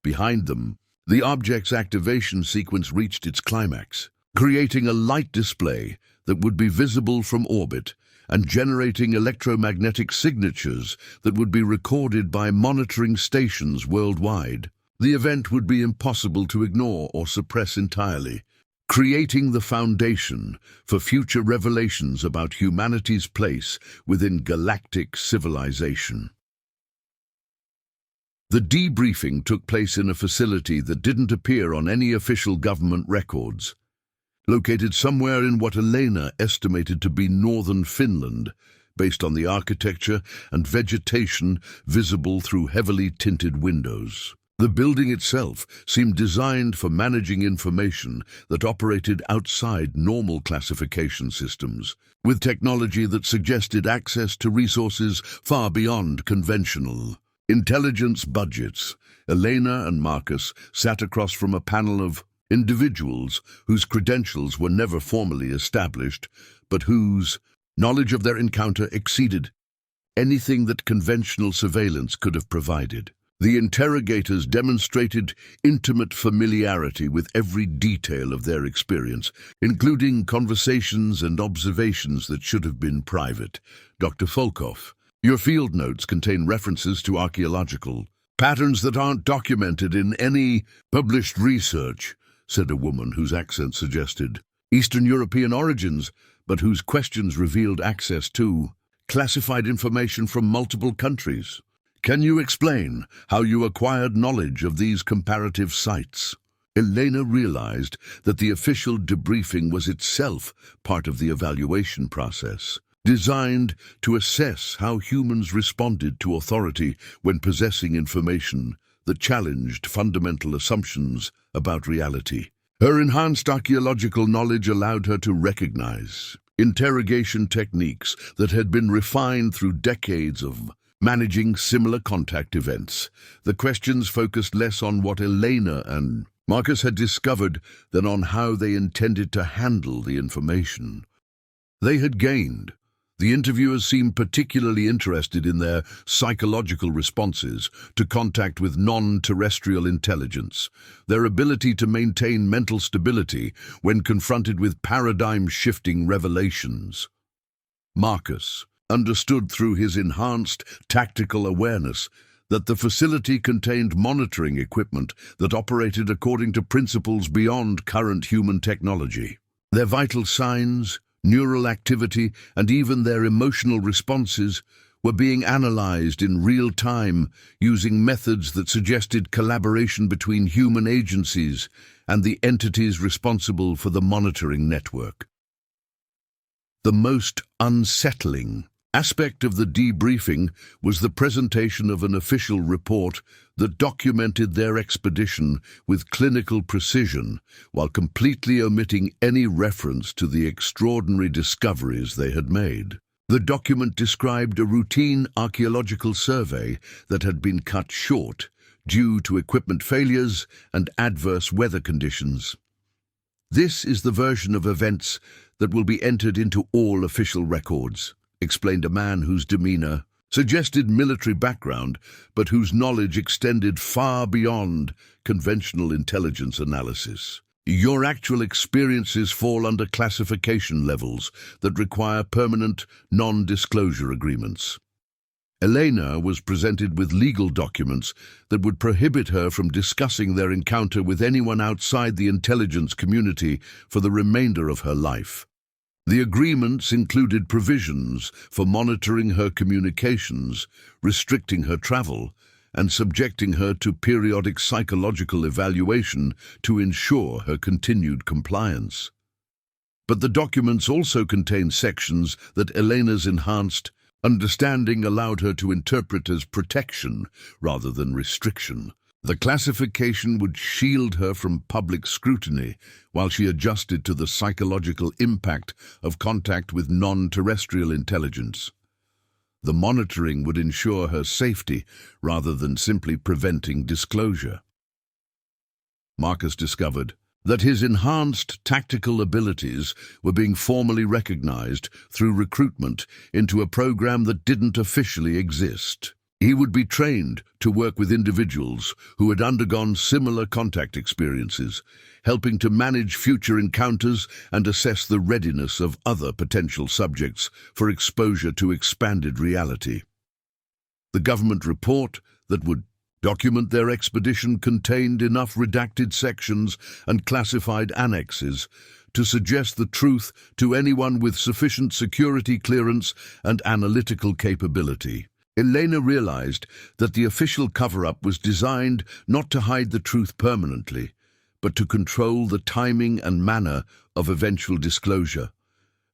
Behind them, the object's activation sequence reached its climax, creating a light display that would be visible from orbit and generating electromagnetic signatures that would be recorded by monitoring stations worldwide. The event would be impossible to ignore or suppress entirely, creating the foundation for future revelations about humanity's place within galactic civilization. The debriefing took place in a facility that didn't appear on any official government records, located somewhere in what Elena estimated to be northern Finland, based on the architecture and vegetation visible through heavily tinted windows. The building itself seemed designed for managing information that operated outside normal classification systems, with technology that suggested access to resources far beyond conventional intelligence budgets. Elena and Marcus sat across from a panel of individuals whose credentials were never formally established, but whose knowledge of their encounter exceeded anything that conventional surveillance could have provided. The interrogators demonstrated intimate familiarity with every detail of their experience, including conversations and observations that should have been private. Dr. Volkov, your field notes contain references to archaeological patterns that aren't documented in any published research, said a woman whose accent suggested Eastern European origins, but whose questions revealed access to classified information from multiple countries. Can you explain how you acquired knowledge of these comparative sites? Elena realized that the official debriefing was itself part of the evaluation process, designed to assess how humans responded to authority when possessing information that challenged fundamental assumptions about reality. Her enhanced archaeological knowledge allowed her to recognize interrogation techniques that had been refined through decades of managing similar contact events. The questions focused less on what Elena and Marcus had discovered than on how they intended to handle the information they had gained. The interviewers seemed particularly interested in their psychological responses to contact with non-terrestrial intelligence, their ability to maintain mental stability when confronted with paradigm-shifting revelations. Marcus understood through his enhanced tactical awareness that the facility contained monitoring equipment that operated according to principles beyond current human technology. Their vital signs, neural activity, and even their emotional responses were being analyzed in real time using methods that suggested collaboration between human agencies and the entities responsible for the monitoring network. The most unsettling aspect of the debriefing was the presentation of an official report that documented their expedition with clinical precision while completely omitting any reference to the extraordinary discoveries they had made. The document described a routine archaeological survey that had been cut short due to equipment failures and adverse weather conditions. This is the version of events that will be entered into all official records, explained a man whose demeanor suggested military background, but whose knowledge extended far beyond conventional intelligence analysis. Your actual experiences fall under classification levels that require permanent non-disclosure agreements. Elena was presented with legal documents that would prohibit her from discussing their encounter with anyone outside the intelligence community for the remainder of her life. The agreements included provisions for monitoring her communications, restricting her travel, and subjecting her to periodic psychological evaluation to ensure her continued compliance. But the documents also contained sections that Elena's enhanced understanding allowed her to interpret as protection rather than restriction. The classification would shield her from public scrutiny while she adjusted to the psychological impact of contact with non-terrestrial intelligence. The monitoring would ensure her safety rather than simply preventing disclosure. Marcus discovered that his enhanced tactical abilities were being formally recognized through recruitment into a program that didn't officially exist. He would be trained to work with individuals who had undergone similar contact experiences, helping to manage future encounters and assess the readiness of other potential subjects for exposure to expanded reality. The government report that would document their expedition contained enough redacted sections and classified annexes to suggest the truth to anyone with sufficient security clearance and analytical capability. Elena realized that the official cover-up was designed not to hide the truth permanently, but to control the timing and manner of eventual disclosure.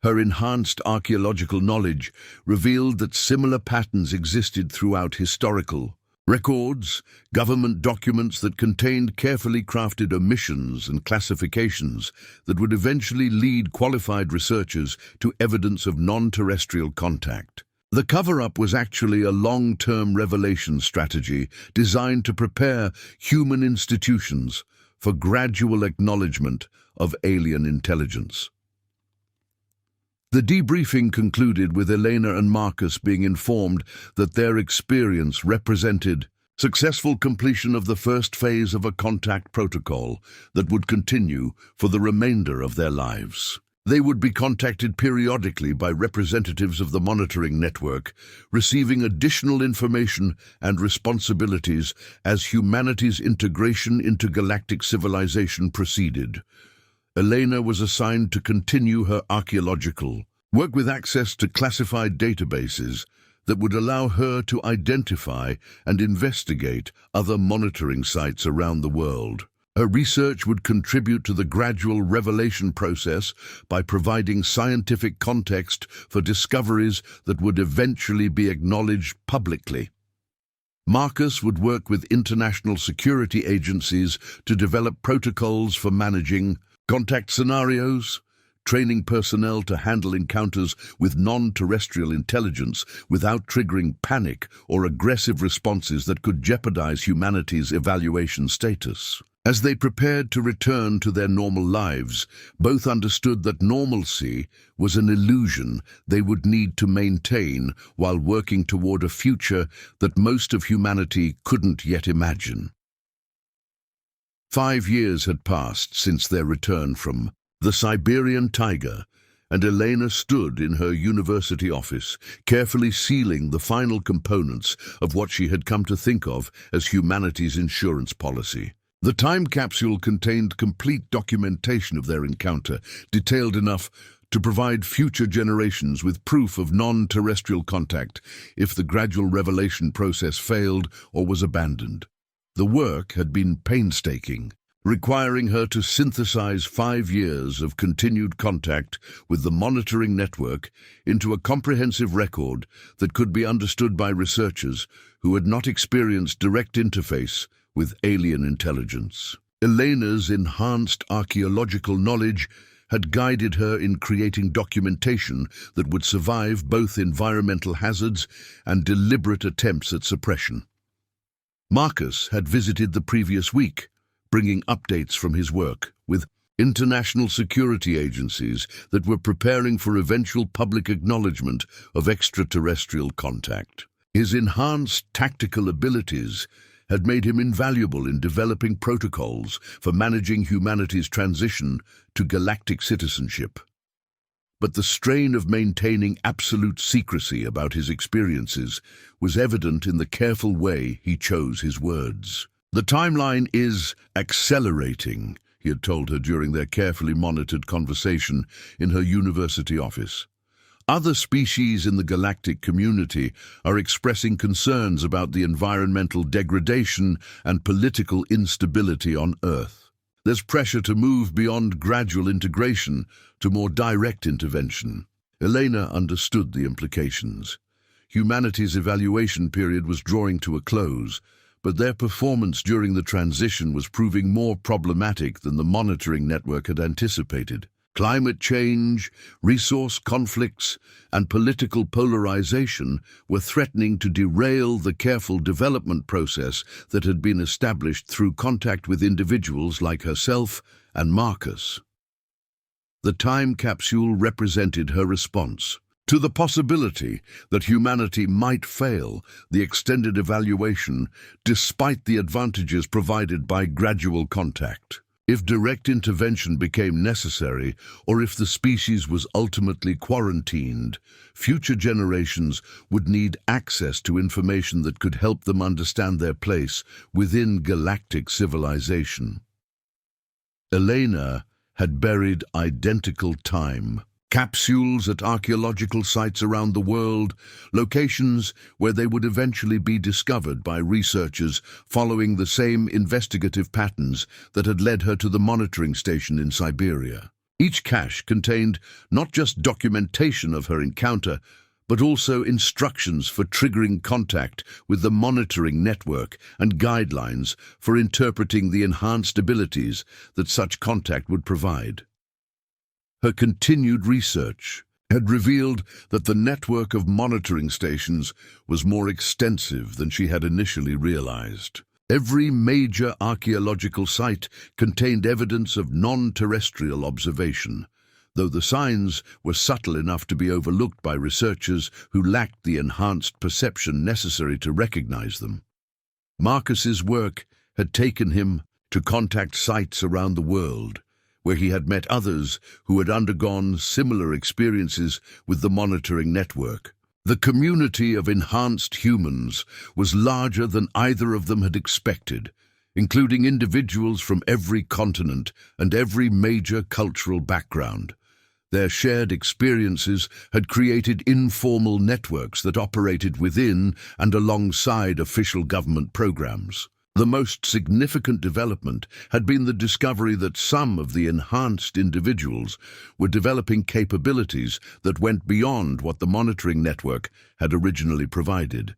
Her enhanced archaeological knowledge revealed that similar patterns existed throughout historical records, government documents that contained carefully crafted omissions and classifications that would eventually lead qualified researchers to evidence of non-terrestrial contact. The cover-up was actually a long-term revelation strategy designed to prepare human institutions for gradual acknowledgement of alien intelligence. The debriefing concluded with Elena and Marcus being informed that their experience represented successful completion of the first phase of a contact protocol that would continue for the remainder of their lives. They would be contacted periodically by representatives of the monitoring network, receiving additional information and responsibilities as humanity's integration into galactic civilization proceeded. Elena was assigned to continue her archaeological work with access to classified databases that would allow her to identify and investigate other monitoring sites around the world. Her research would contribute to the gradual revelation process by providing scientific context for discoveries that would eventually be acknowledged publicly. Marcus would work with international security agencies to develop protocols for managing contact scenarios, training personnel to handle encounters with non-terrestrial intelligence without triggering panic or aggressive responses that could jeopardize humanity's evaluation status. As they prepared to return to their normal lives, both understood that normalcy was an illusion they would need to maintain while working toward a future that most of humanity couldn't yet imagine. 5 years had passed since their return from the Siberian taiga, and Elena stood in her university office, carefully sealing the final components of what she had come to think of as humanity's insurance policy. The time capsule contained complete documentation of their encounter, detailed enough to provide future generations with proof of non-terrestrial contact if the gradual revelation process failed or was abandoned. The work had been painstaking, requiring her to synthesize 5 years of continued contact with the monitoring network into a comprehensive record that could be understood by researchers who had not experienced direct interface with alien intelligence. Elena's enhanced archaeological knowledge had guided her in creating documentation that would survive both environmental hazards and deliberate attempts at suppression. Marcus had visited the previous week, bringing updates from his work with international security agencies that were preparing for eventual public acknowledgement of extraterrestrial contact. His enhanced tactical abilities had made him invaluable in developing protocols for managing humanity's transition to galactic citizenship. But the strain of maintaining absolute secrecy about his experiences was evident in the careful way he chose his words. "The timeline is accelerating," he had told her during their carefully monitored conversation in her university office. "Other species in the galactic community are expressing concerns about the environmental degradation and political instability on Earth. There's pressure to move beyond gradual integration to more direct intervention." Elena understood the implications. Humanity's evaluation period was drawing to a close, but their performance during the transition was proving more problematic than the monitoring network had anticipated. Climate change, resource conflicts, and political polarization were threatening to derail the careful development process that had been established through contact with individuals like herself and Marcus. The time capsule represented her response to the possibility that humanity might fail the extended evaluation despite the advantages provided by gradual contact. If direct intervention became necessary, or if the species was ultimately quarantined, future generations would need access to information that could help them understand their place within galactic civilization. Elena had buried identical time capsules at archaeological sites around the world, locations where they would eventually be discovered by researchers following the same investigative patterns that had led her to the monitoring station in Siberia. Each cache contained not just documentation of her encounter, but also instructions for triggering contact with the monitoring network and guidelines for interpreting the enhanced abilities that such contact would provide. Her continued research had revealed that the network of monitoring stations was more extensive than she had initially realized. Every major archaeological site contained evidence of non-terrestrial observation, though the signs were subtle enough to be overlooked by researchers who lacked the enhanced perception necessary to recognize them. Marcus's work had taken him to contact sites around the world, where he had met others who had undergone similar experiences with the monitoring network. The community of enhanced humans was larger than either of them had expected, including individuals from every continent and every major cultural background. Their shared experiences had created informal networks that operated within and alongside official government programs. The most significant development had been the discovery that some of the enhanced individuals were developing capabilities that went beyond what the monitoring network had originally provided.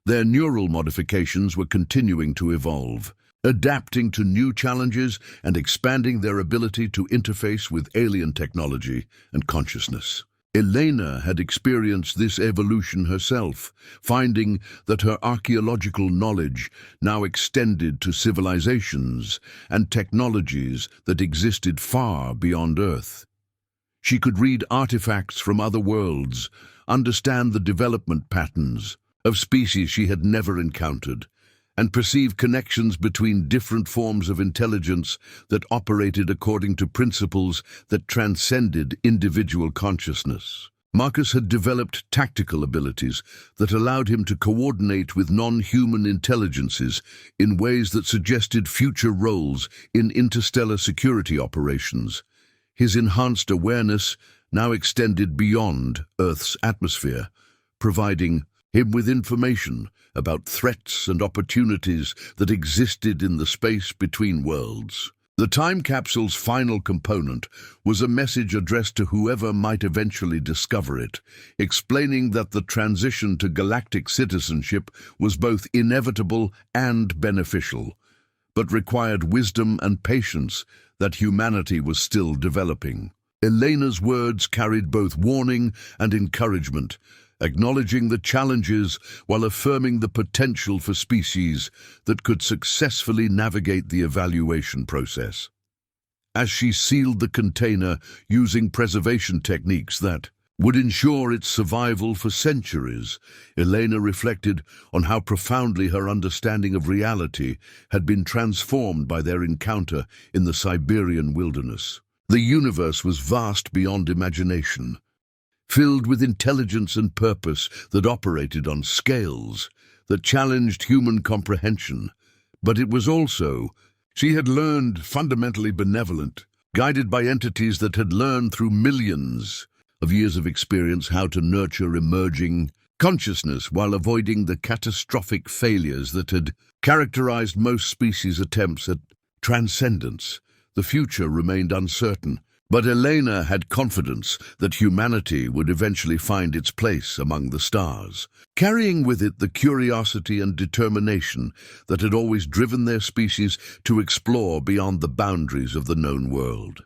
Their neural modifications were continuing to evolve, adapting to new challenges and expanding their ability to interface with alien technology and consciousness. Elena had experienced this evolution herself, finding that her archaeological knowledge now extended to civilizations and technologies that existed far beyond Earth. She could read artifacts from other worlds, understand the development patterns of species she had never encountered, and perceive connections between different forms of intelligence that operated according to principles that transcended individual consciousness. Marcus had developed tactical abilities that allowed him to coordinate with non-human intelligences in ways that suggested future roles in interstellar security operations. His enhanced awareness now extended beyond Earth's atmosphere, providing him with information about threats and opportunities that existed in the space between worlds. The time capsule's final component was a message addressed to whoever might eventually discover it, explaining that the transition to galactic citizenship was both inevitable and beneficial, but required wisdom and patience that humanity was still developing. Elena's words carried both warning and encouragement, acknowledging the challenges while affirming the potential for species that could successfully navigate the evaluation process. As she sealed the container using preservation techniques that would ensure its survival for centuries, Elena reflected on how profoundly her understanding of reality had been transformed by their encounter in the Siberian wilderness. The universe was vast beyond imagination, filled with intelligence and purpose that operated on scales that challenged human comprehension. But it was also, she had learned, fundamentally benevolent, guided by entities that had learned through millions of years of experience how to nurture emerging consciousness while avoiding the catastrophic failures that had characterized most species' attempts at transcendence. The future remained uncertain, but Elena had confidence that humanity would eventually find its place among the stars, carrying with it the curiosity and determination that had always driven their species to explore beyond the boundaries of the known world.